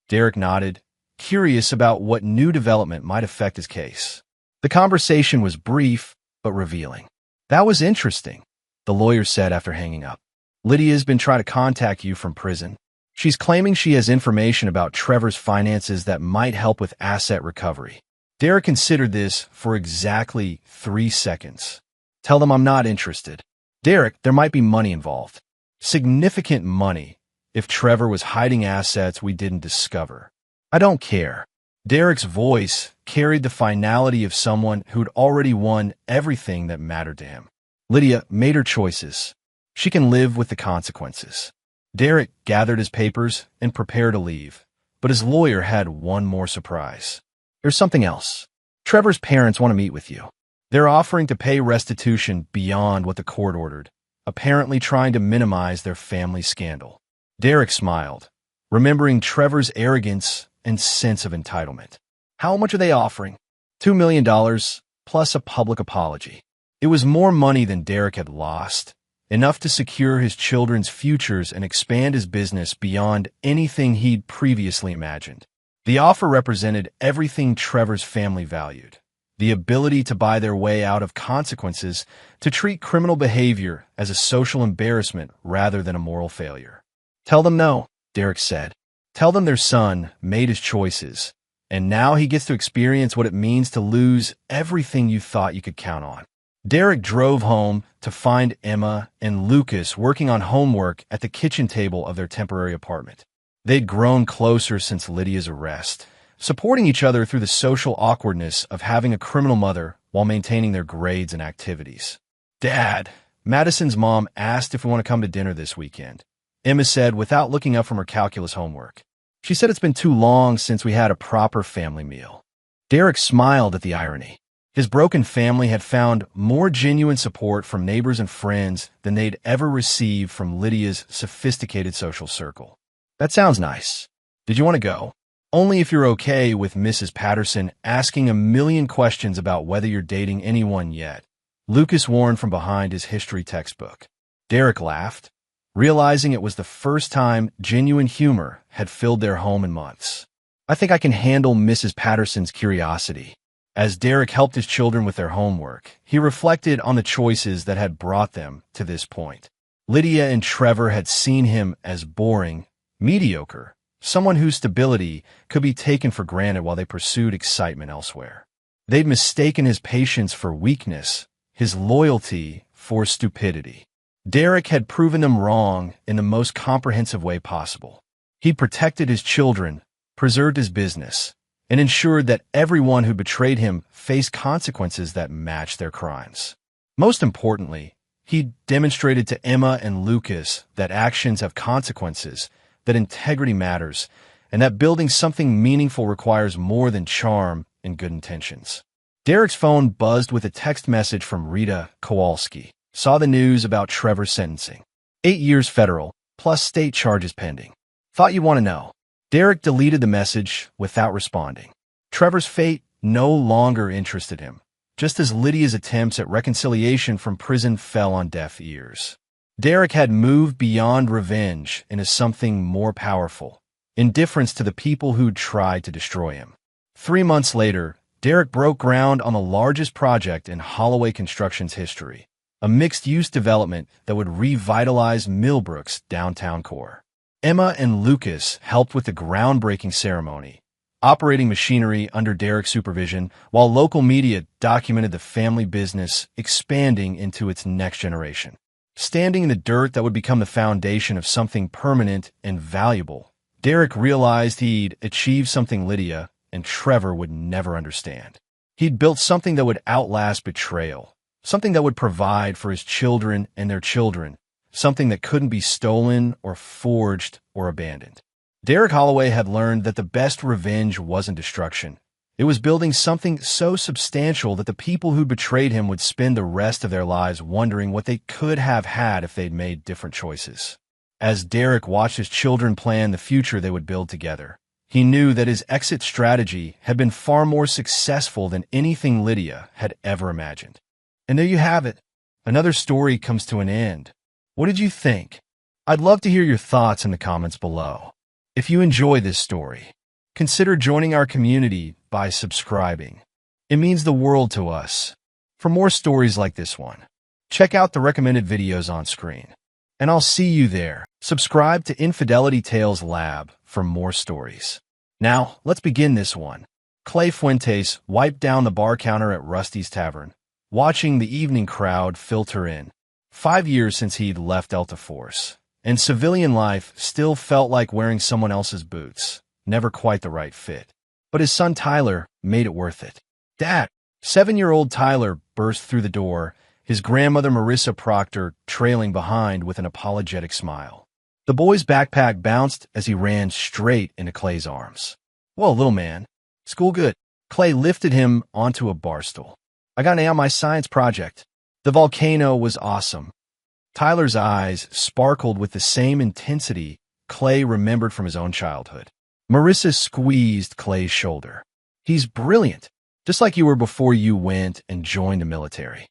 Derek nodded, curious about what new development might affect his case. The conversation was brief, but revealing. That was interesting, the lawyer said after hanging up. Lydia's been trying to contact you from prison. She's claiming she has information about Trevor's finances that might help with asset recovery. Derek considered this for exactly 3 seconds. Tell them I'm not interested. Derek, there might be money involved. Significant money if Trevor was hiding assets we didn't discover. I don't care. Derek's voice carried the finality of someone who'd already won everything that mattered to him. Lydia made her choices. She can live with the consequences. Derek gathered his papers and prepared to leave, but his lawyer had one more surprise. There's something else. Trevor's parents want to meet with you. They're offering to pay restitution beyond what the court ordered, apparently trying to minimize their family scandal. Derek smiled, remembering Trevor's arrogance and sense of entitlement. How much are they offering? $2 million, plus a public apology. It was more money than Derek had lost, enough to secure his children's futures and expand his business beyond anything he'd previously imagined. The offer represented everything Trevor's family valued: the ability to buy their way out of consequences, to treat criminal behavior as a social embarrassment rather than a moral failure. Tell them no, Derek said. Tell them their son made his choices, and now he gets to experience what it means to lose everything you thought you could count on. Derek drove home to find Emma and Lucas working on homework at the kitchen table of their temporary apartment. They'd grown closer since Lydia's arrest, supporting each other through the social awkwardness of having a criminal mother while maintaining their grades and activities. Dad, Madison's mom asked if we want to come to dinner this weekend, Emma said without looking up from her calculus homework. She said it's been too long since we had a proper family meal. Derek smiled at the irony. His broken family had found more genuine support from neighbors and friends than they'd ever received from Lydia's sophisticated social circle. That sounds nice. Did you want to go? Only if you're okay with Mrs. Patterson asking a million questions about whether you're dating anyone yet. Lucas warned from behind his history textbook. Derek laughed, realizing it was the first time genuine humor had filled their home in months. I think I can handle Mrs. Patterson's curiosity. As Derek helped his children with their homework, he reflected on the choices that had brought them to this point. Lydia and Trevor had seen him as boring, mediocre, someone whose stability could be taken for granted while they pursued excitement elsewhere. They'd mistaken his patience for weakness, his loyalty for stupidity. Derek had proven them wrong in the most comprehensive way possible. He protected his children, preserved his business, and ensured that everyone who betrayed him faced consequences that matched their crimes. Most importantly, he demonstrated to Emma and Lucas that actions have consequences, that integrity matters, and that building something meaningful requires more than charm and good intentions. Derek's phone buzzed with a text message from Rita Kowalski. Saw the news about Trevor's sentencing. 8 years federal, plus state charges pending. Thought you'd want to know. Derek deleted the message without responding. Trevor's fate no longer interested him, just as Lydia's attempts at reconciliation from prison fell on deaf ears. Derek had moved beyond revenge into something more powerful, indifference to the people who'd tried to destroy him. 3 months later, Derek broke ground on the largest project in Holloway Construction's history, a mixed-use development that would revitalize Millbrook's downtown core. Emma and Lucas helped with the groundbreaking ceremony, operating machinery under Derek's supervision, while local media documented the family business expanding into its next generation. Standing in the dirt that would become the foundation of something permanent and valuable, Derek realized he'd achieved something Lydia and Trevor would never understand. He'd built something that would outlast betrayal, something that would provide for his children and their children, something that couldn't be stolen or forged or abandoned. Derek Holloway had learned that the best revenge wasn't destruction. It was building something so substantial that the people who betrayed him would spend the rest of their lives wondering what they could have had if they'd made different choices. As Derek watched his children plan the future they would build together, he knew that his exit strategy had been far more successful than anything Lydia had ever imagined. And there you have it. Another story comes to an end. What did you think? I'd love to hear your thoughts in the comments below. If you enjoy this story, consider joining our community by subscribing. It means the world to us. For more stories like this one, check out the recommended videos on screen. And I'll see you there. Subscribe to Infidelity Tales Lab for more stories. Now, let's begin this one. Clay Fuentes wiped down the bar counter at Rusty's Tavern, watching the evening crowd filter in. 5 years since he'd left Delta Force, and civilian life still felt like wearing someone else's boots. Never quite the right fit. But his son Tyler made it worth it. Dad! 7-year-old Tyler burst through the door, his grandmother Marissa Proctor trailing behind with an apologetic smile. The boy's backpack bounced as he ran straight into Clay's arms. "Whoa, little man. School good." Clay lifted him onto a bar stool. "I got an A on my science project. The volcano was awesome." Tyler's eyes sparkled with the same intensity Clay remembered from his own childhood. Marissa squeezed Clay's shoulder. "He's brilliant, just like you were before you went and joined the military."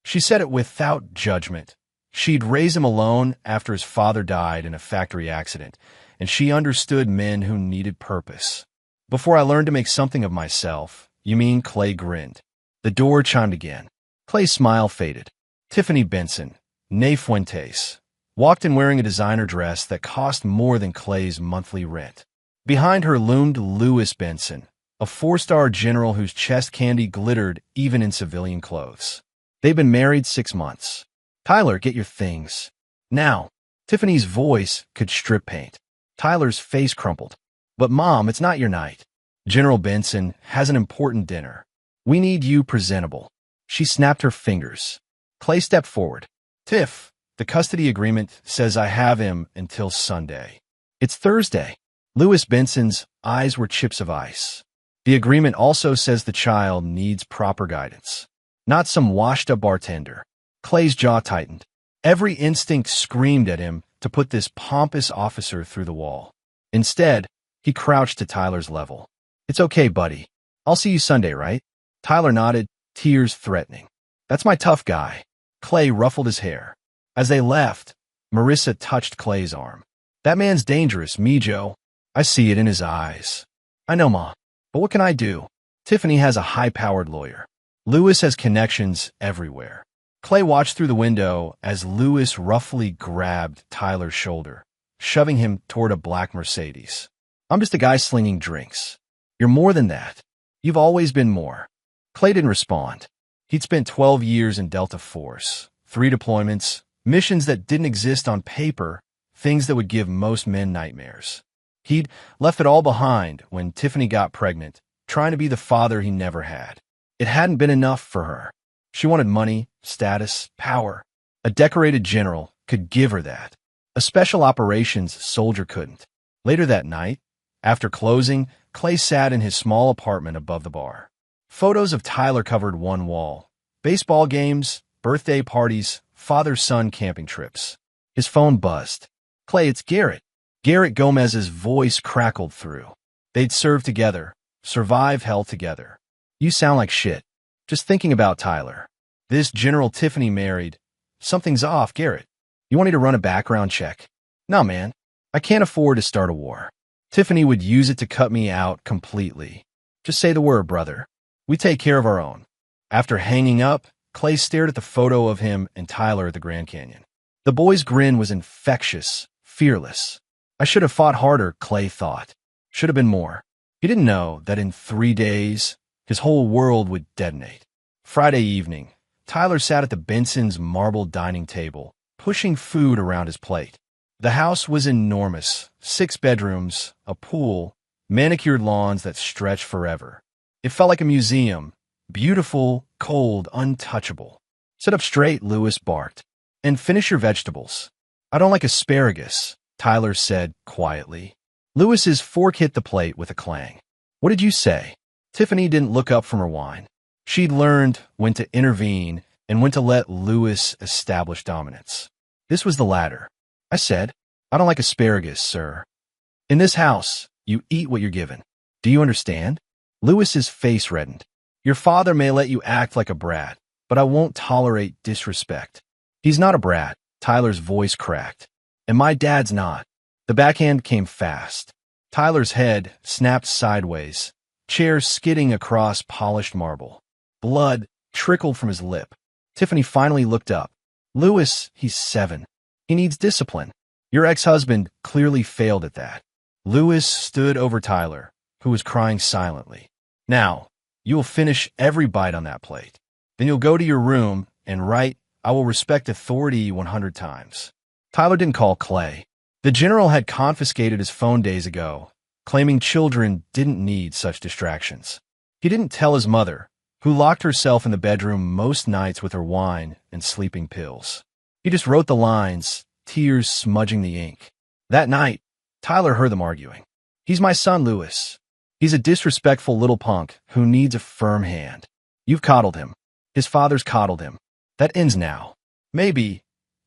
She said it without judgment. She'd raised him alone after his father died in a factory accident, and she understood men who needed purpose. "Before I learned to make something of myself." "You mean?" Clay grinned. The door chimed again. Clay's smile faded. Tiffany Benson, née Fuentes, walked in wearing a designer dress that cost more than Clay's monthly rent. Behind her loomed Louis Benson, a 4-star general whose chest candy glittered even in civilian clothes. They'd been married 6 months. "Tyler, get your things. Now." Tiffany's voice could strip paint. Tyler's face crumpled. "But Mom, it's not your night. General Benson has an important dinner. We need you presentable." She snapped her fingers. Clay stepped forward. "Tiff, the custody agreement says I have him until Sunday. It's Thursday." Louis Benson's eyes were chips of ice. "The agreement also says the child needs proper guidance, not some washed-up bartender." Clay's jaw tightened. Every instinct screamed at him to put this pompous officer through the wall. Instead, he crouched to Tyler's level. "It's okay, buddy. I'll see you Sunday, right?" Tyler nodded, tears threatening. "That's my tough guy." Clay ruffled his hair. As they left, Marissa touched Clay's arm. "That man's dangerous, me, Joe. I see it in his eyes." "I know, Ma, but what can I do?" Tiffany has a high-powered lawyer. Lewis has connections everywhere. Clay watched through the window as Lewis roughly grabbed Tyler's shoulder, shoving him toward a black Mercedes. I'm just a guy slinging drinks. You're more than that. You've always been more. Clay didn't respond. He'd spent 12 years in Delta Force, 3 deployments, missions that didn't exist on paper, things that would give most men nightmares. He'd left it all behind when Tiffany got pregnant, trying to be the father he never had. It hadn't been enough for her. She wanted money, status, power. A decorated general could give her that. A special operations soldier couldn't. Later that night, after closing, Clay sat in his small apartment above the bar. Photos of Tyler covered one wall. Baseball games, birthday parties, father-son camping trips. His phone buzzed. Clay, it's Garrett. Garrett Gomez's voice crackled through. They'd served together, survive hell together. You sound like shit. Just thinking about Tyler. This General Tiffany married. Something's off, Garrett. You want me to run a background check? No, man. I can't afford to start a war. Tiffany would use it to cut me out completely. Just say the word, brother. We take care of our own. After hanging up, Clay stared at the photo of him and Tyler at the Grand Canyon. The boy's grin was infectious, fearless. I should have fought harder, Clay thought. Should have been more. He didn't know that in 3 days, his whole world would detonate. Friday evening, Tyler sat at the Benson's marble dining table, pushing food around his plate. The house was enormous, 6 bedrooms, a pool, manicured lawns that stretched forever. It felt like a museum, beautiful, cold, untouchable. Sit up straight, Lewis barked. And finish your vegetables. I don't like asparagus, Tyler said quietly. Lewis's fork hit the plate with a clang. What did you say? Tiffany didn't look up from her wine. She'd learned when to intervene and when to let Lewis establish dominance. This was the latter. I said, I don't like asparagus, sir. In this house, you eat what you're given. Do you understand? Lewis's face reddened. Your father may let you act like a brat, but I won't tolerate disrespect. He's not a brat, Tyler's voice cracked. And my dad's not. The backhand came fast. Tyler's head snapped sideways, chair skidding across polished marble. Blood trickled from his lip. Tiffany finally looked up. Lewis, he's 7. He needs discipline. Your ex-husband clearly failed at that. Lewis stood over Tyler, who was crying silently. Now, you will finish every bite on that plate. Then you'll go to your room and write, I will respect authority 100 times. Tyler didn't call Clay. The general had confiscated his phone days ago, claiming children didn't need such distractions. He didn't tell his mother, who locked herself in the bedroom most nights with her wine and sleeping pills. He just wrote the lines, tears smudging the ink. That night, Tyler heard them arguing. He's my son, Lewis. He's a disrespectful little punk who needs a firm hand. You've coddled him. His father's coddled him. That ends now. Maybe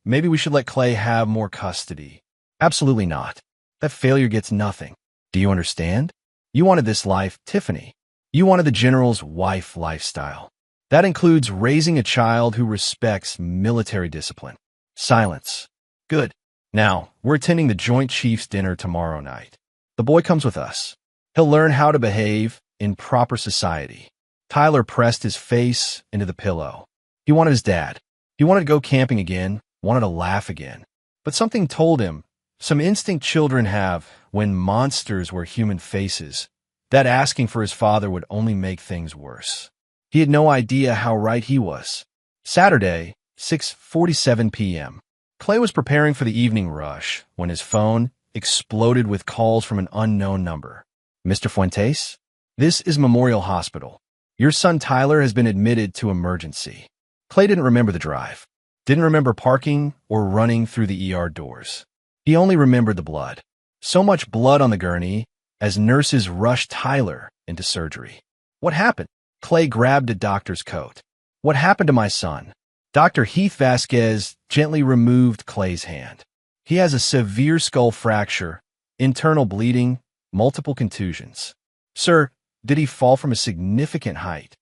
we should let Clay have more custody. Absolutely not. That failure gets nothing. Do you understand? You wanted this life, Tiffany. You wanted the general's wife lifestyle. That includes raising a child who respects military discipline. Silence. Good. Now, we're attending the Joint Chiefs dinner tomorrow night. The boy comes with us. He'll learn how to behave in proper society. Tyler pressed his face into the pillow. He wanted his dad. He wanted to go camping again, wanted to laugh again. But something told him, some instinct children have when monsters were human faces, that asking for his father would only make things worse. He had no idea how right he was. Saturday, 6:47 p.m. Clay was preparing for the evening rush when his phone exploded with calls from an unknown number. Mr. Fuentes? This is Memorial Hospital. Your son Tyler has been admitted to emergency. Clay didn't remember the drive, didn't remember parking or running through the ER doors. He only remembered the blood. So much blood on the gurney as nurses rushed Tyler into surgery. What happened? Clay grabbed a doctor's coat. What happened to my son? Dr. Heath Vasquez gently removed Clay's hand. He has a severe skull fracture, internal bleeding, multiple contusions. Sir, did he fall from a significant height?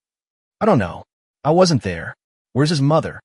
I don't know. I wasn't there. Where's his mother?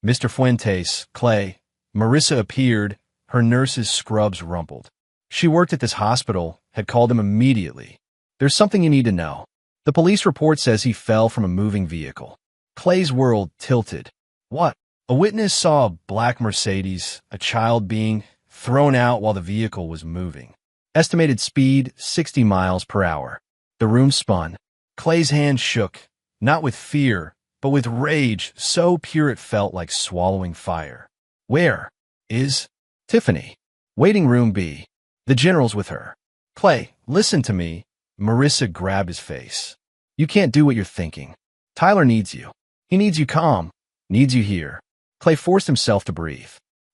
Mr. Fuentes, Clay. Marissa appeared, her nurse's scrubs rumpled. She worked at this hospital, had called him immediately. There's something you need to know. The police report says he fell from a moving vehicle. Clay's world tilted. What? A witness saw a black Mercedes, a child being thrown out while the vehicle was moving. Estimated speed, 60 miles per hour. The room spun. Clay's hand shook, not with fear, but with rage so pure it felt like swallowing fire. Where is Tiffany? Waiting room B. The general's with her. Clay, listen to me. Marissa grabbed his face. You can't do what you're thinking. Tyler needs you. He needs you calm. Needs you here. Clay forced himself to breathe.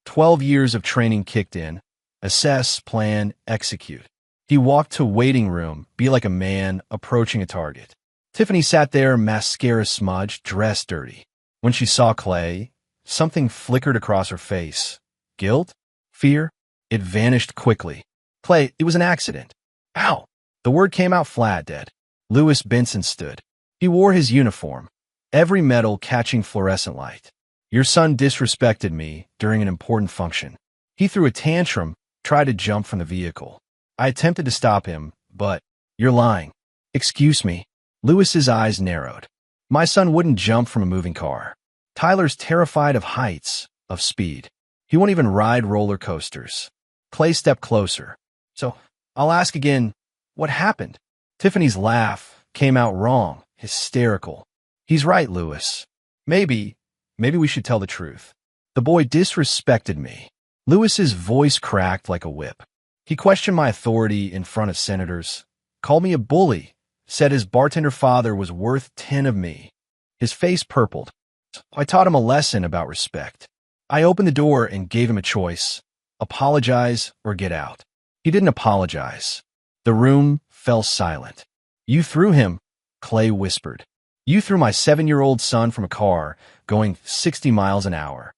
12 years of training kicked in. Assess, plan, execute. He walked to waiting room, be like a man approaching a target. Tiffany sat there, mascara smudged, dressed dirty. When she saw Clay, something flickered across her face. Guilt? Fear? It vanished quickly. Clay, it was an accident. Ow! The word came out flat, dead. Lewis Benson stood. He wore his uniform, every medal catching fluorescent light. Your son disrespected me during an important function. He threw a tantrum, tried to jump from the vehicle. I attempted to stop him, but you're lying. Excuse me. Lewis's eyes narrowed. My son wouldn't jump from a moving car. Tyler's terrified of heights, of speed. He won't even ride roller coasters. Clay stepped closer. So, I'll ask again, what happened? Tiffany's laugh came out wrong, hysterical. He's right, Lewis. Maybe we should tell the truth. The boy disrespected me. Lewis's voice cracked like a whip. He questioned my authority in front of senators, called me a bully, said his bartender father was worth 10 of me. His face purpled. I taught him a lesson about respect. I opened the door and gave him a choice. Apologize or get out. He didn't apologize. The room fell silent. You threw him, Clay whispered. You threw my 7-year-old son from a car going 60 miles an hour.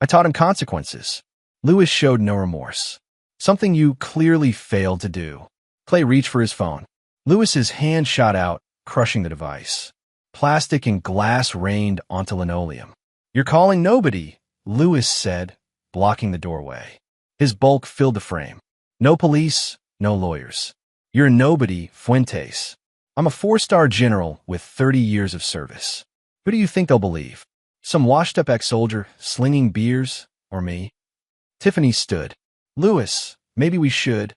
I taught him consequences. Lewis showed no remorse. Something you clearly failed to do. Clay reached for his phone. Lewis's hand shot out, crushing the device. Plastic and glass rained onto linoleum. You're calling nobody, Lewis said, blocking the doorway. His bulk filled the frame. No police, no lawyers. You're nobody, Fuentes. I'm a 4-star general with 30 years of service. Who do you think they'll believe? Some washed-up ex-soldier slinging beers, or me? Tiffany stood. Lewis, maybe we should.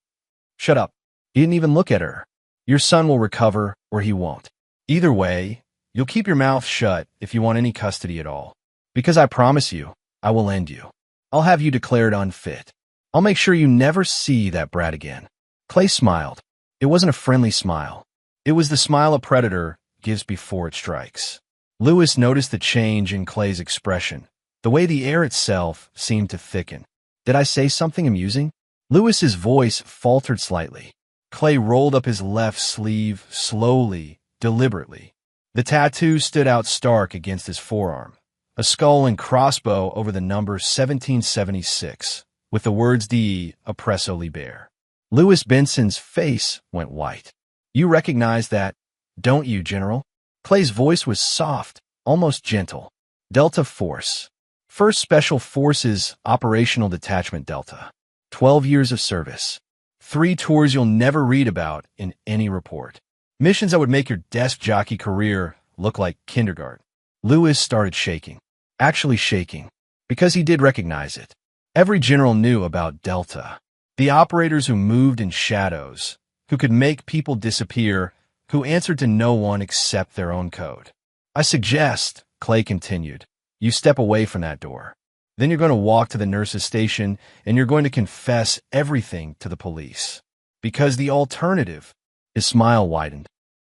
Shut up. He didn't even look at her. Your son will recover, or he won't. Either way, you'll keep your mouth shut if you want any custody at all. Because I promise you, I will end you. I'll have you declared unfit. I'll make sure you never see that brat again. Clay smiled. It wasn't a friendly smile. It was the smile a predator gives before it strikes. Lewis noticed the change in Clay's expression, the way the air itself seemed to thicken. Did I say something amusing? Lewis's voice faltered slightly. Clay rolled up his left sleeve slowly, deliberately. The tattoo stood out stark against his forearm, a skull and crossbow over the number 1776, with the words "De Oppresso Liber." Lewis Benson's face went white. You recognize that, don't you, General? Clay's voice was soft, almost gentle. Delta Force. 1st Special Forces Operational Detachment Delta. 12 years of service. 3 tours you'll never read about in any report. Missions that would make your desk jockey career look like kindergarten. Lewis started shaking. Actually shaking. Because he did recognize it. Every general knew about Delta. The operators who moved in shadows, who could make people disappear, who answered to no one except their own code. I suggest, Clay continued, you step away from that door. Then you're going to walk to the nurse's station and you're going to confess everything to the police. Because the alternative, his smile widened.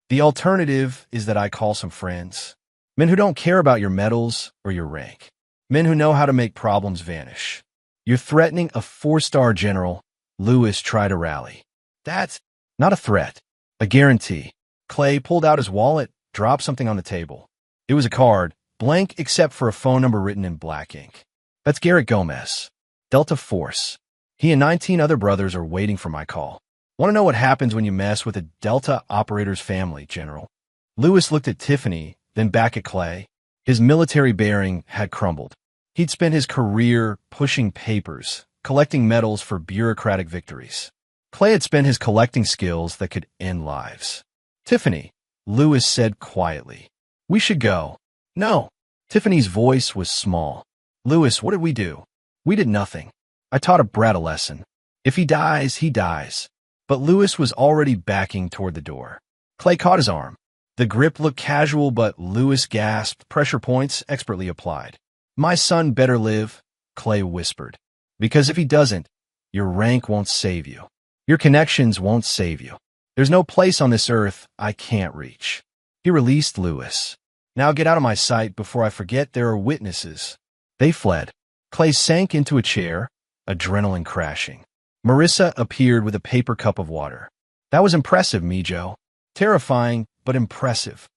The alternative is that I call some friends. Men who don't care about your medals or your rank. Men who know how to make problems vanish. You're threatening a 4-star general. Lewis tried to rally. That's not a threat. A guarantee. Clay pulled out his wallet, dropped something on the table. It was a card, blank except for a phone number written in black ink. That's Garrett Gomez. Delta Force. He and 19 other brothers are waiting for my call. Want to know what happens when you mess with a Delta operator's family, General? Lewis looked at Tiffany, then back at Clay. His military bearing had crumbled. He'd spent his career pushing papers, collecting medals for bureaucratic victories. Clay had spent his collecting skills that could end lives. Tiffany, Lewis said quietly. We should go. No. Tiffany's voice was small. Lewis, what did we do? We did nothing. I taught a brat a lesson. If he dies, he dies. But Lewis was already backing toward the door. Clay caught his arm. The grip looked casual, but Lewis gasped, pressure points expertly applied. My son better live, Clay whispered. Because if he doesn't, your rank won't save you. Your connections won't save you. There's no place on this earth I can't reach. He released Lewis. Now get out of my sight before I forget there are witnesses. They fled. Clay sank into a chair, adrenaline crashing. Marissa appeared with a paper cup of water. That was impressive, Mijo. Terrifying, but impressive.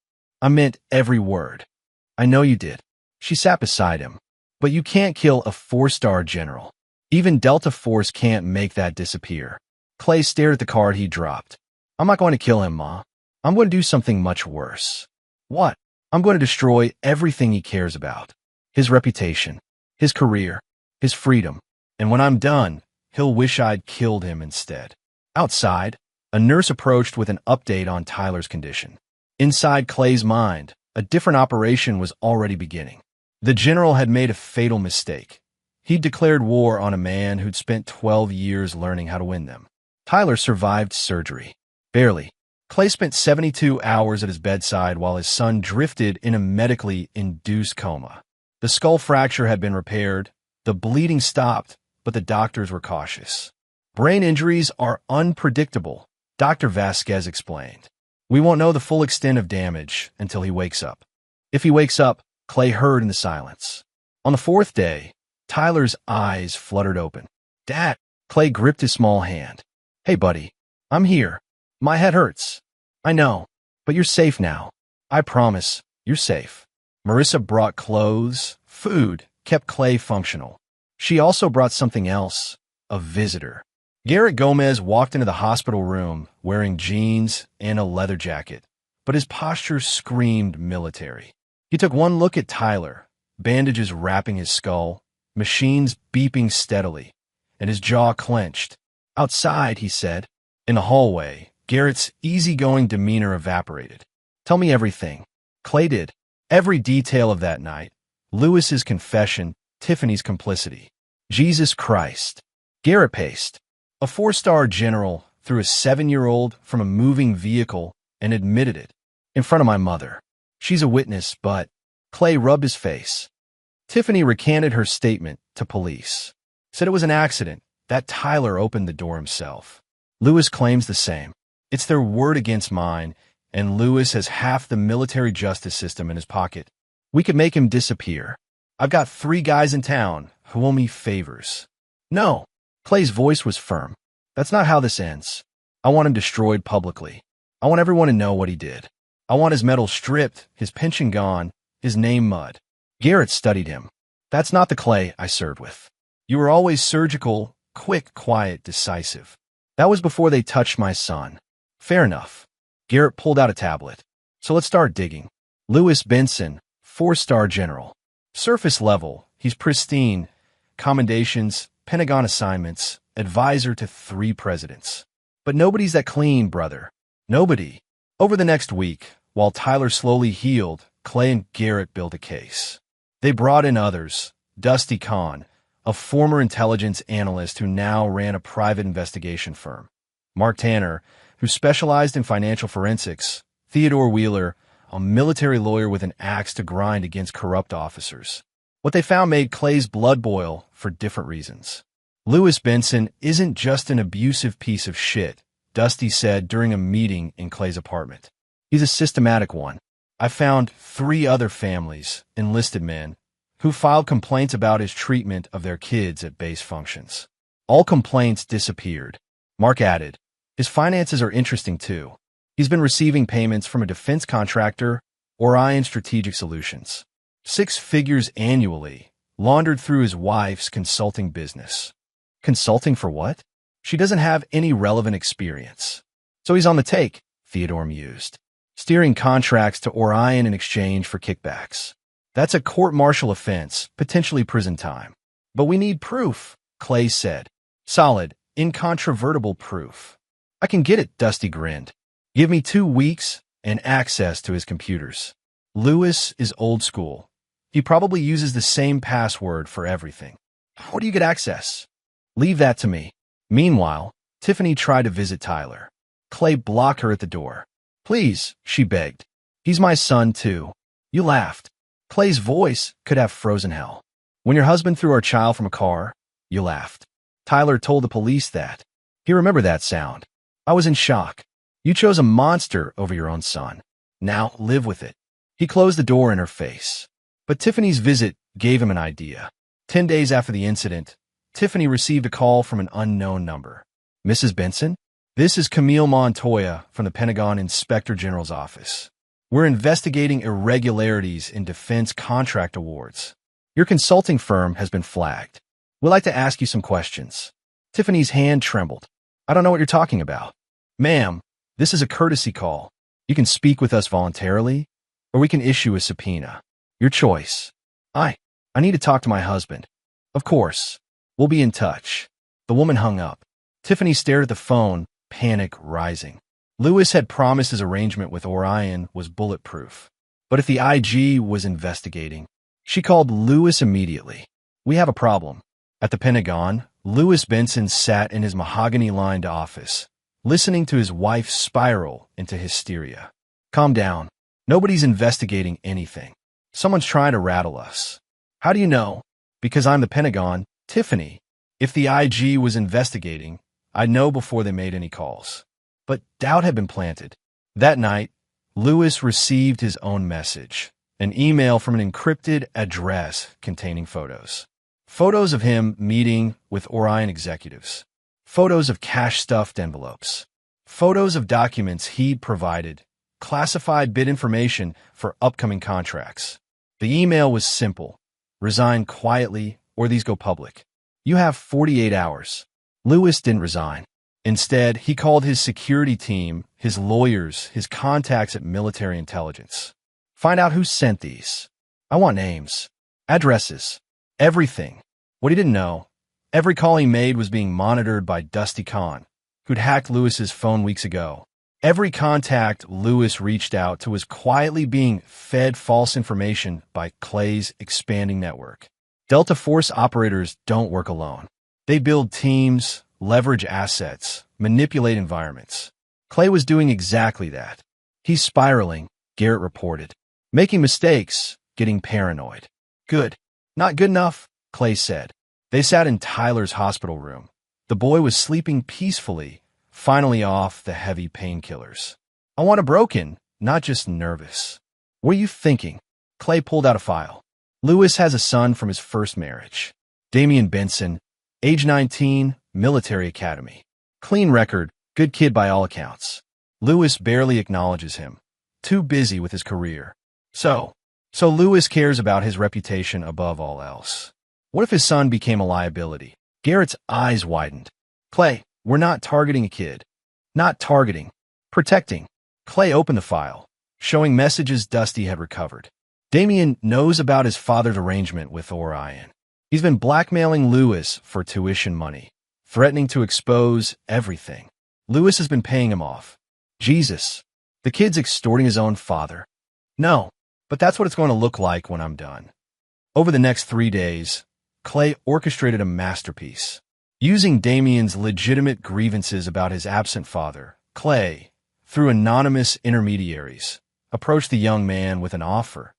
I meant every word. I know you did. She sat beside him. But you can't kill a 4-star general. Even Delta Force can't make that disappear. Clay stared at the card he dropped. I'm not going to kill him, Ma. I'm going to do something much worse. What? I'm going to destroy everything he cares about. His reputation, his career, his freedom. And when I'm done, he'll wish I'd killed him instead. Outside, a nurse approached with an update on Tyler's condition. Inside Clay's mind, a different operation was already beginning. The general had made a fatal mistake. He'd declared war on a man who'd spent 12 years learning how to win them. Tyler survived surgery. Barely. Clay spent 72 hours at his bedside while his son drifted in a medically induced coma. The skull fracture had been repaired, the bleeding stopped, but the doctors were cautious. Brain injuries are unpredictable, Dr. Vasquez explained. We won't know the full extent of damage until he wakes up. If he wakes up, Clay heard in the silence. On the 4th day, Tyler's eyes fluttered open. Dad, Clay gripped his small hand. Hey, buddy, I'm here. My head hurts. I know, but you're safe now. I promise, you're safe. Marissa brought clothes, food, kept Clay functional. She also brought something else, a visitor. Garrett Gomez walked into the hospital room wearing jeans and a leather jacket, but his posture screamed military. He took one look at Tyler, bandages wrapping his skull, machines beeping steadily, and his jaw clenched. Outside, he said. In the hallway, Garrett's easygoing demeanor evaporated. Tell me everything. Clay did. Every detail of that night. Lewis's confession, Tiffany's complicity. Jesus Christ. Garrett paced. A 4-star general threw a 7-year-old from a moving vehicle and admitted it. In front of my mother. She's a witness, but... Clay rubbed his face. Tiffany recanted her statement to police. Said it was an accident, that Tyler opened the door himself. Lewis claims the same. It's their word against mine, and Lewis has half the military justice system in his pocket. We could make him disappear. I've got 3 guys in town who owe me favors. No. Clay's voice was firm. That's not how this ends. I want him destroyed publicly. I want everyone to know what he did. I want his medal stripped, his pension gone, his name mud. Garrett studied him. That's not the Clay I served with. You were always surgical, quick, quiet, decisive. That was before they touched my son. Fair enough. Garrett pulled out a tablet. So let's start digging. Lewis Benson, 4-star general. Surface level, he's pristine. Commendations, Pentagon assignments, advisor to 3 presidents. But nobody's that clean, brother. Nobody. Over the next week, while Tyler slowly healed, Clay and Garrett built a case. They brought in others. Dusty Kahn, a former intelligence analyst who now ran a private investigation firm. Mark Tanner, who specialized in financial forensics. Theodore Wheeler, a military lawyer with an axe to grind against corrupt officers. What they found made Clay's blood boil for different reasons. Lewis Benson isn't just an abusive piece of shit, Dusty said during a meeting in Clay's apartment. He's a systematic one. I found 3 other families, enlisted men, who filed complaints about his treatment of their kids at base functions. All complaints disappeared. Mark added, his finances are interesting too. He's been receiving payments from a defense contractor, Orion Strategic Solutions. 6 figures annually, laundered through his wife's consulting business. Consulting for what? She doesn't have any relevant experience. So he's on the take, Theodore mused. Steering contracts to Orion in exchange for kickbacks. That's a court-martial offense, potentially prison time. But we need proof, Clay said. Solid, incontrovertible proof. I can get it, Dusty grinned. Give me 2 weeks, and access to his computers. Lewis is old school. He probably uses the same password for everything. How do you get access? Leave that to me. Meanwhile, Tiffany tried to visit Tyler. Clay blocked her at the door. Please, she begged. He's my son, too. You laughed. Clay's voice could have frozen hell. When your husband threw our child from a car, you laughed. Tyler told the police that. He remembered that sound. I was in shock. You chose a monster over your own son. Now live with it. He closed the door in her face. But Tiffany's visit gave him an idea. 10 days after the incident, Tiffany received a call from an unknown number. Mrs. Benson? This is Camille Montoya from the Pentagon Inspector General's office. We're investigating irregularities in defense contract awards. Your consulting firm has been flagged. We'd like to ask you some questions. Tiffany's hand trembled. I don't know what you're talking about. Ma'am, this is a courtesy call. You can speak with us voluntarily, or we can issue a subpoena. Your choice. I need to talk to my husband. Of course. We'll be in touch. The woman hung up. Tiffany stared at the phone, panic rising. Lewis had promised his arrangement with Orion was bulletproof. But if the IG was investigating, she called Lewis immediately. We have a problem. At the Pentagon, Lewis Benson sat in his mahogany-lined office, listening to his wife spiral into hysteria. Calm down. Nobody's investigating anything. Someone's trying to rattle us. How do you know? Because I'm the Pentagon, Tiffany. If the IG was investigating, I'd know before they made any calls. But doubt had been planted. That night, Lewis received his own message, an email from an encrypted address containing photos. Photos of him meeting with Orion executives. Photos of cash-stuffed envelopes. Photos of documents he'd provided, classified bid information for upcoming contracts. The email was simple. Resign quietly, or these go public. You have 48 hours. Lewis didn't resign. Instead, he called his security team, his lawyers, his contacts at military intelligence. Find out who sent these. I want names, addresses, everything. What he didn't know, every call he made was being monitored by Dusty Khan, who'd hacked Lewis's phone weeks ago. Every contact Lewis reached out to was quietly being fed false information by Clay's expanding network. Delta Force operators don't work alone. They build teams, leverage assets, manipulate environments. Clay was doing exactly that. He's spiraling, Garrett reported. Making mistakes, getting paranoid. Good. Not good enough, Clay said. They sat in Tyler's hospital room. The boy was sleeping peacefully, finally off the heavy painkillers. I want a broken, not just nervous. What are you thinking? Clay pulled out a file. Lewis has a son from his first marriage. Damian Benson, age 19, military academy. Clean record, good kid by all accounts. Lewis barely acknowledges him. Too busy with his career. So Lewis cares about his reputation above all else. What if his son became a liability? Garrett's eyes widened. Clay, we're not targeting a kid. Not targeting. Protecting. Clay opened the file, showing messages Dusty had recovered. Damian knows about his father's arrangement with Orion. He's been blackmailing Lewis for tuition money, threatening to expose everything. Lewis has been paying him off. Jesus. The kid's extorting his own father. No, but that's what it's going to look like when I'm done. Over the next 3 days, Clay orchestrated a masterpiece. Using Damian's legitimate grievances about his absent father, Clay, through anonymous intermediaries, approached the young man with an offer.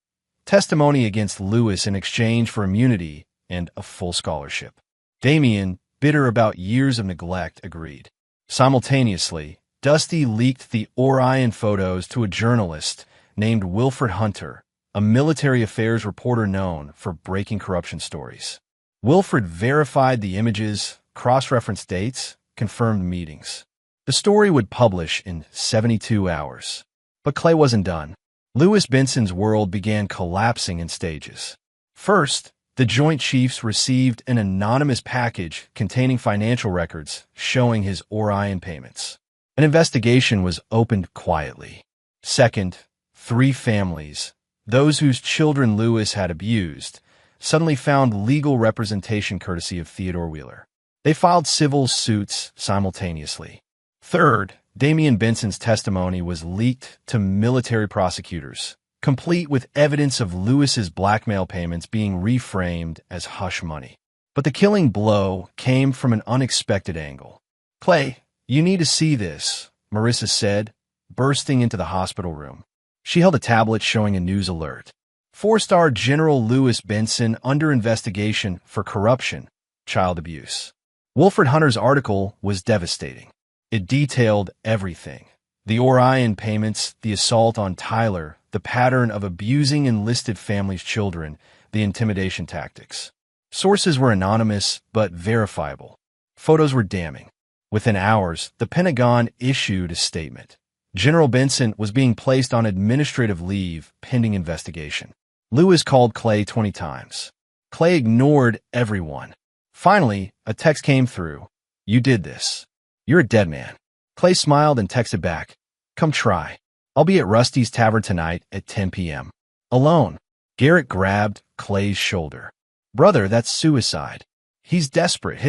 Testimony against Lewis in exchange for immunity and a full scholarship. Damian, bitter about years of neglect, agreed. Simultaneously, Dusty leaked the Orion photos to a journalist named Wilfred Hunter, a military affairs reporter known for breaking corruption stories. Wilfred verified the images, cross-referenced dates, confirmed meetings. The story would publish in 72 hours. But Clay wasn't done. Lewis Benson's world began collapsing in stages. First, the Joint Chiefs received an anonymous package containing financial records showing his Orion payments. An investigation was opened quietly. Second, 3 families, those whose children Lewis had abused, suddenly found legal representation courtesy of Theodore Wheeler. They filed civil suits simultaneously. Third, Damian Benson's testimony was leaked to military prosecutors, complete with evidence of Lewis's blackmail payments being reframed as hush money. But the killing blow came from an unexpected angle. "Clay, you need to see this," Marissa said, bursting into the hospital room. She held a tablet showing a news alert. Four-star General Lewis Benson under investigation for corruption, child abuse. Wilfred Hunter's article was devastating. It detailed everything. The Orion payments, the assault on Tyler, the pattern of abusing enlisted families' children, the intimidation tactics. Sources were anonymous but verifiable. Photos were damning. Within hours, the Pentagon issued a statement. General Benson was being placed on administrative leave pending investigation. Lewis called Clay 20 times. Clay ignored everyone. Finally, a text came through. "You did this. You're a dead man." Clay smiled and texted back, "Come try. I'll be at Rusty's Tavern tonight at 10 p.m. Alone." Garrett grabbed Clay's shoulder. "Brother, that's suicide. He's desperate,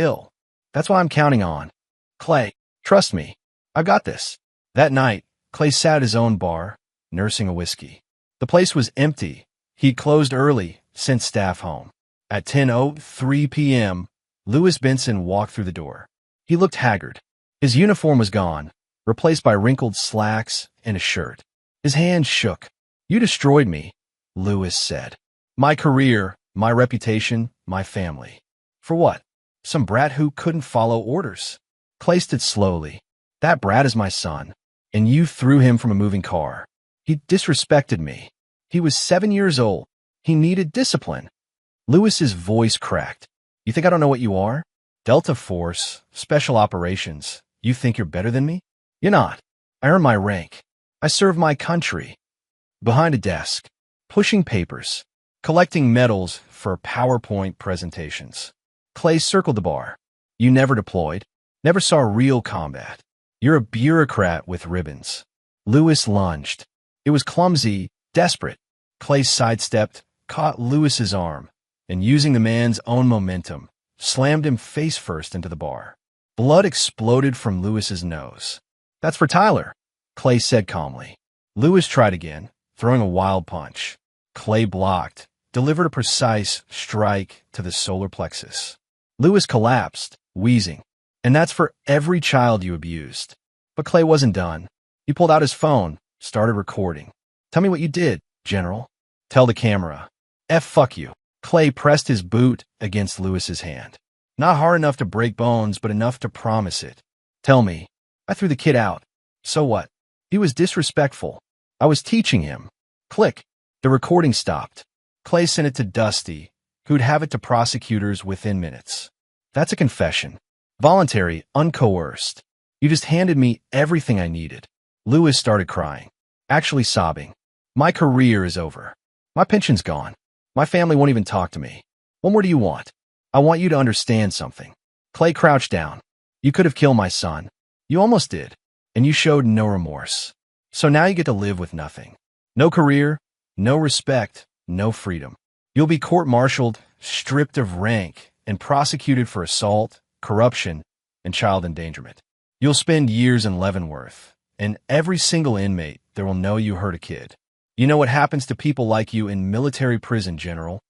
That's why I'm counting on. Clay, trust me. I got this." That night, Clay sat at his own bar, nursing a whiskey. The place was empty. He'd closed early, sent staff home. At 10:03 p.m., Lewis Benson walked through the door. He looked haggard. His uniform was gone, replaced by wrinkled slacks and a shirt. His hand shook. "You destroyed me," Lewis said. "My career, my reputation, my family. For what? Some brat who couldn't follow orders." Clay stood slowly. "That brat is my son, and you threw him from a moving car. He disrespected me. He was 7 years old. He needed discipline." Lewis's voice cracked. "You think I don't know what you are? Delta Force, Special Operations. You think you're better than me? You're not. I earned my rank. I serve my country." Behind a desk, pushing papers, collecting medals for PowerPoint presentations. Clay circled the bar. "You never deployed, never saw real combat. You're a bureaucrat with ribbons." Lewis lunged. It was clumsy, desperate. Clay sidestepped, caught Lewis's arm, and using the man's own momentum, slammed him face first into the bar. Blood exploded from Lewis's nose. "That's for Tyler," Clay said calmly. Lewis tried again, throwing a wild punch. Clay blocked, delivered a precise strike to the solar plexus. Lewis collapsed, wheezing. "And that's for every child you abused." But Clay wasn't done. He pulled out his phone, started recording. "Tell me what you did, General." "Tell the camera." Fuck you." Clay pressed his boot against Lewis's hand. "Not hard enough to break bones, but enough to promise it. Tell me." "I threw the kid out." "So what?" "He was disrespectful. I was teaching him." Click. The recording stopped. Clay sent it to Dusty, who'd have it to prosecutors within minutes. "That's a confession. Voluntary, uncoerced. You just handed me everything I needed." Lewis started crying, actually sobbing. "My career is over. My pension's gone. My family won't even talk to me. What more do you want? I want you to understand something." Clay crouched down. "You could have killed my son. You almost did. And you showed no remorse. So now you get to live with nothing. No career, no respect, no freedom. You'll be court-martialed, stripped of rank, and prosecuted for assault, corruption, and child endangerment. You'll spend years in Leavenworth, and every single inmate there will know you hurt a kid. You know what happens to people like you in military prison, General."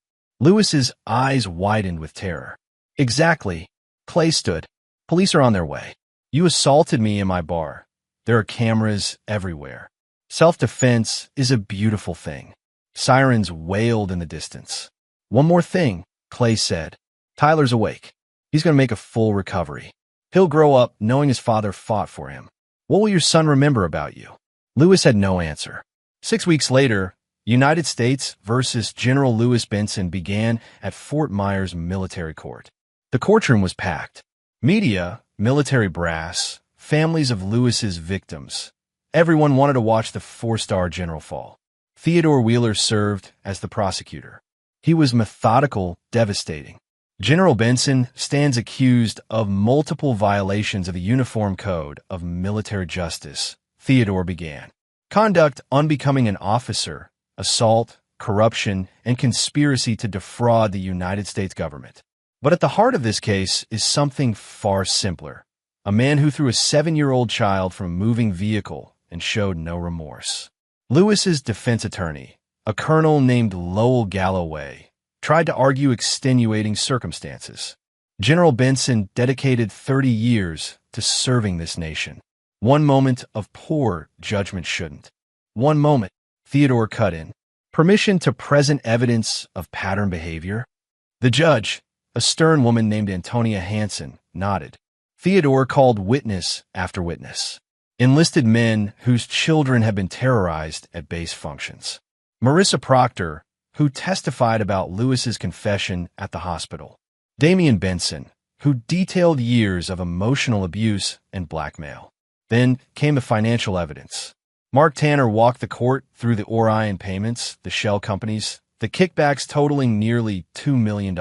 Lewis's eyes widened with terror. "Exactly." Clay stood. "Police are on their way. You assaulted me in my bar. There are cameras everywhere. Self-defense is a beautiful thing." Sirens wailed in the distance. "One more thing," Clay said. "Tyler's awake. He's going to make a full recovery. He'll grow up knowing his father fought for him. What will your son remember about you?" Lewis had no answer. 6 weeks later, United States versus General Lewis Benson began at Fort Myers Military Court. The courtroom was packed. Media, military brass, families of Lewis's victims. Everyone wanted to watch the four-star general fall. Theodore Wheeler served as the prosecutor. He was methodical, devastating. General Benson stands accused of multiple violations of the Uniform Code of Military Justice, Theodore began. Conduct unbecoming an officer, assault, corruption, and conspiracy to defraud the United States government. But at the heart of this case is something far simpler. a man who threw a 7-year-old child from a moving vehicle and showed no remorse. Lewis's defense attorney, a colonel named Lowell Galloway, tried to argue extenuating circumstances. General Benson dedicated 30 years to serving this nation. One moment of poor judgment shouldn't. One moment, Theodore cut in. Permission to present evidence of pattern behavior? The judge, a stern woman named Antonia Hanson, nodded. Theodore called witness after witness. Enlisted men whose children had been terrorized at base functions. Marissa Proctor, who testified about Lewis's confession at the hospital. Damian Benson, who detailed years of emotional abuse and blackmail. Then came the financial evidence. Mark Tanner walked the court through the Orion payments, the shell companies, the kickbacks totaling nearly $2 million.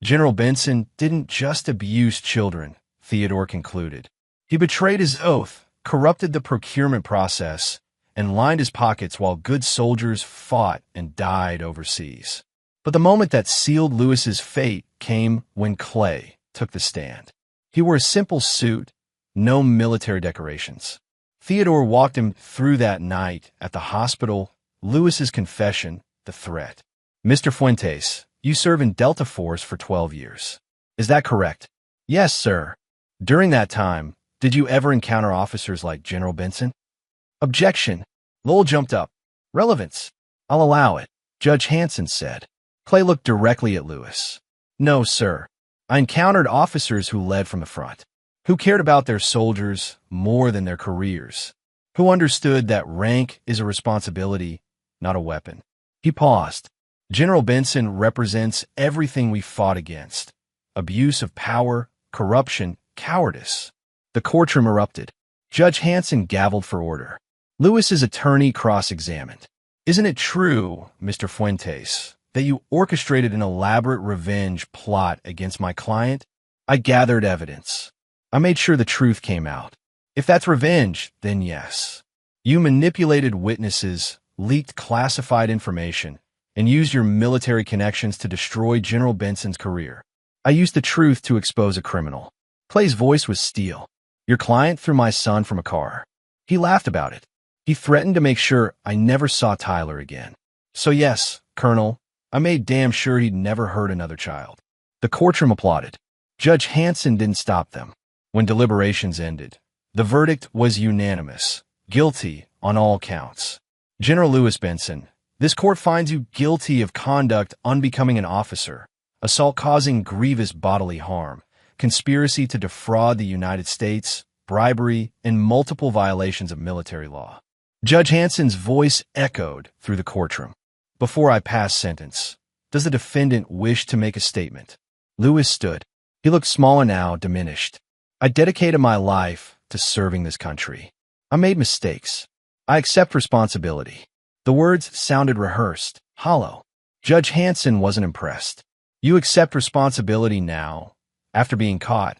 General Benson didn't just abuse children, Theodore concluded. He betrayed his oath, corrupted the procurement process, and lined his pockets while good soldiers fought and died overseas. But the moment that sealed Lewis's fate came when Clay took the stand. He wore a simple suit, no military decorations. Theodore walked him through that night at the hospital, Lewis's confession, the threat. Mr. Fuentes, you serve in Delta Force for 12 years. Is that correct? Yes, sir. During that time, did you ever encounter officers like General Benson? Objection. Lowell jumped up. Relevance. I'll allow it, Judge Hanson said. Clay looked directly at Lewis. No, sir. I encountered officers who led from the front, who cared about their soldiers more than their careers, who understood that rank is a responsibility, not a weapon. He paused. General Benson represents everything we fought against. Abuse of power, corruption, cowardice. The courtroom erupted. Judge Hanson gavelled for order. Lewis's attorney cross-examined. Isn't it true, Mr. Fuentes, that you orchestrated an elaborate revenge plot against my client? I gathered evidence. I made sure the truth came out. If that's revenge, then yes. You manipulated witnesses, leaked classified information, and used your military connections to destroy General Benson's career. I used the truth to expose a criminal. Clay's voice was steel. Your client threw my son from a car. He laughed about it. He threatened to make sure I never saw Tyler again. So yes, Colonel, I made damn sure he'd never hurt another child. The courtroom applauded. Judge Hanson didn't stop them. When deliberations ended, the verdict was unanimous. Guilty on all counts. General Lewis Benson, this court finds you guilty of conduct unbecoming an officer, assault causing grievous bodily harm, conspiracy to defraud the United States, bribery, and multiple violations of military law. Judge Hanson's voice echoed through the courtroom. Before I pass sentence, does the defendant wish to make a statement? Lewis stood. He looked smaller now, diminished. I dedicated my life to serving this country. I made mistakes. I accept responsibility. The words sounded rehearsed, hollow. Judge Hanson wasn't impressed. You accept responsibility now, after being caught,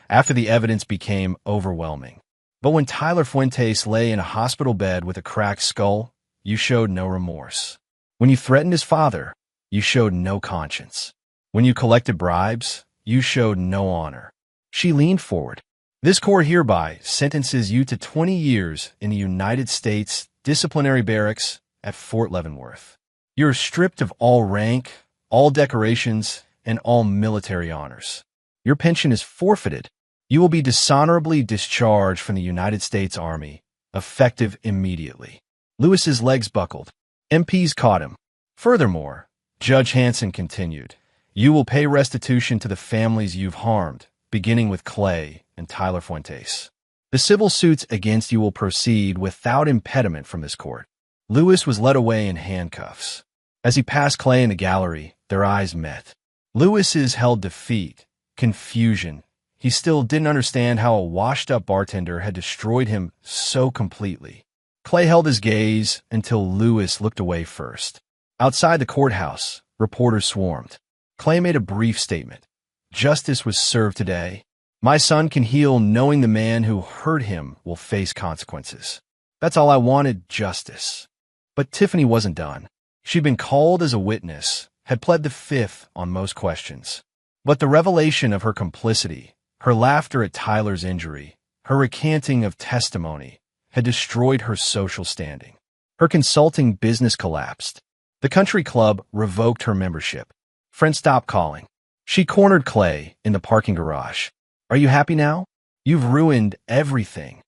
after the evidence became overwhelming. But when Tyler Fuentes lay in a hospital bed with a cracked skull, you showed no remorse. When you threatened his father, you showed no conscience. When you collected bribes, you showed no honor. She leaned forward. This court hereby sentences you to 20 years in the United States disciplinary barracks at Fort Leavenworth. You're stripped of all rank, all decorations, and all military honors. Your pension is forfeited. You will be dishonorably discharged from the United States Army, effective immediately. Lewis's legs buckled. MPs caught him. Furthermore, Judge Hanson continued, you will pay restitution to the families you've harmed, beginning with Clay and Tyler Fuentes. The civil suits against you will proceed without impediment from this court. Lewis was led away in handcuffs. As he passed Clay in the gallery, their eyes met. Lewis's held defeat, confusion. He still didn't understand how a washed-up bartender had destroyed him so completely. Clay held his gaze until Lewis looked away first. Outside the courthouse, reporters swarmed. Clay made a brief statement. Justice was served today. My son can heal knowing the man who hurt him will face consequences. That's all I wanted, justice. But Tiffany wasn't done. She'd been called as a witness, had pled the fifth on most questions. But the revelation of her complicity, Her laughter at Tyler's injury, her recanting of testimony, had destroyed her social standing. Her consulting business collapsed. The country club revoked her membership. Friends stopped calling. She cornered Clay in the parking garage. "Are you happy now? You've ruined everything."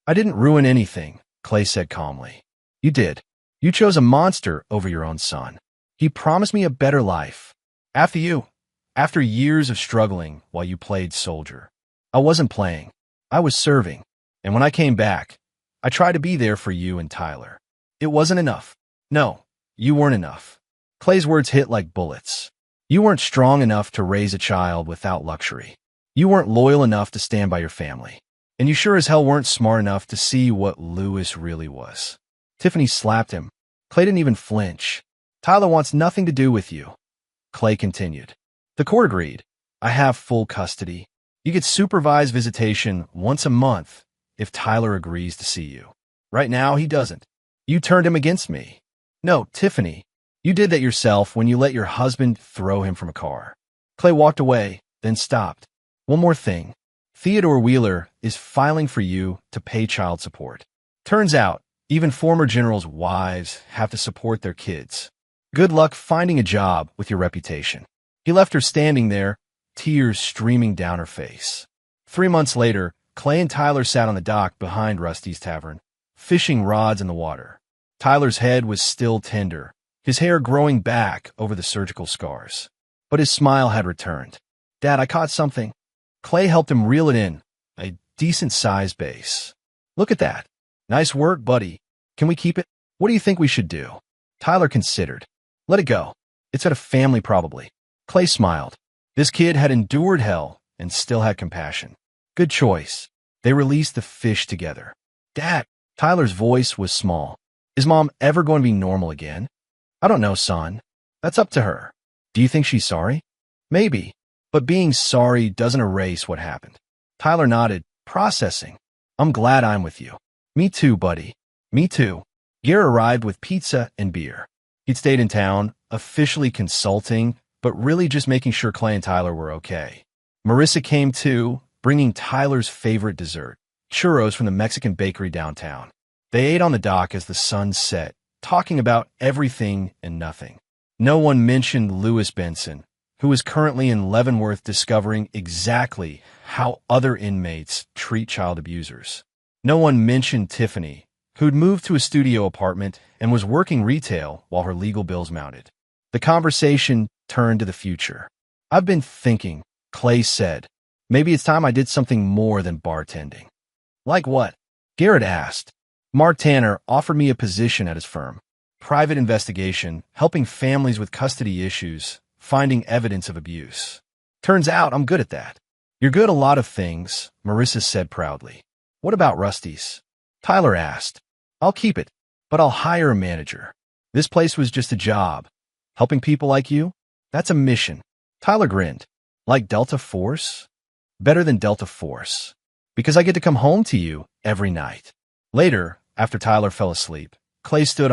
"I didn't ruin anything," Clay said calmly. "You did. You chose a monster over your own son. He promised me a better life. After you. After years of struggling while you played soldier. I wasn't playing. I was serving. And when I came back, I tried to be there for you and Tyler. It wasn't enough. No, you weren't enough." Clay's words hit like bullets. You weren't strong enough to raise a child without luxury. You weren't loyal enough to stand by your family. And you sure as hell weren't smart enough to see what Lewis really was. Tiffany slapped him. Clay didn't even flinch. "Tyler wants nothing to do with you," Clay continued. The court agreed. "I have full custody. You get supervised visitation once a month if Tyler agrees to see you. Right now, he doesn't. You turned him against me." "No, Tiffany, you did that yourself when you let your husband throw him from a car." Clay walked away, then stopped. "One more thing. Theodore Wheeler is filing for you to pay child support. Turns out, even former generals' wives have to support their kids. Good luck finding a job with your reputation." He left her standing there, tears streaming down her face. 3 months later, Clay and Tyler sat on the dock behind Rusty's Tavern, fishing rods in the water. Tyler's head was still tender, his hair growing back over the surgical scars. But his smile had returned. "Dad, I caught something." Clay helped him reel it in, a decent-sized bass. "Look at that. Nice work, buddy. Can we keep it? What do you think we should do?" Tyler considered. "Let it go. It's got a family, probably." Clay smiled. This kid had endured hell and still had compassion. "Good choice." They released the fish together. "Dad," Tyler's voice was small. "Is Mom ever going to be normal again?" "I don't know, son. That's up to her." "Do you think she's sorry?" "Maybe. But being sorry doesn't erase what happened." Tyler nodded, processing. "I'm glad I'm with you." "Me too, buddy. Me too." Gare arrived with pizza and beer. He'd stayed in town, officially consulting, but really just making sure Clay and Tyler were okay. Marissa came too, bringing Tyler's favorite dessert, churros from the Mexican bakery downtown. They ate on the dock as the sun set, talking about everything and nothing. No one mentioned Lewis Benson, who is currently in Leavenworth discovering exactly how other inmates treat child abusers. No one mentioned Tiffany, who'd moved to a studio apartment and was working retail while her legal bills mounted. The conversation turned to the future. "I've been thinking," Clay said. "Maybe it's time I did something more than bartending." "Like what?" Garrett asked. "Mark Tanner offered me a position at his firm. Private investigation, helping families with custody issues, finding evidence of abuse. Turns out I'm good at that." "You're good at a lot of things," Marissa said proudly. "What about Rusty's?" Tyler asked. "I'll keep it, but I'll hire a manager. This place was just a job. Helping people like you? That's a mission." Tyler grinned. "Like Delta Force?" "Better than Delta Force. Because I get to come home to you every night." Later, after Tyler fell asleep, Clay stood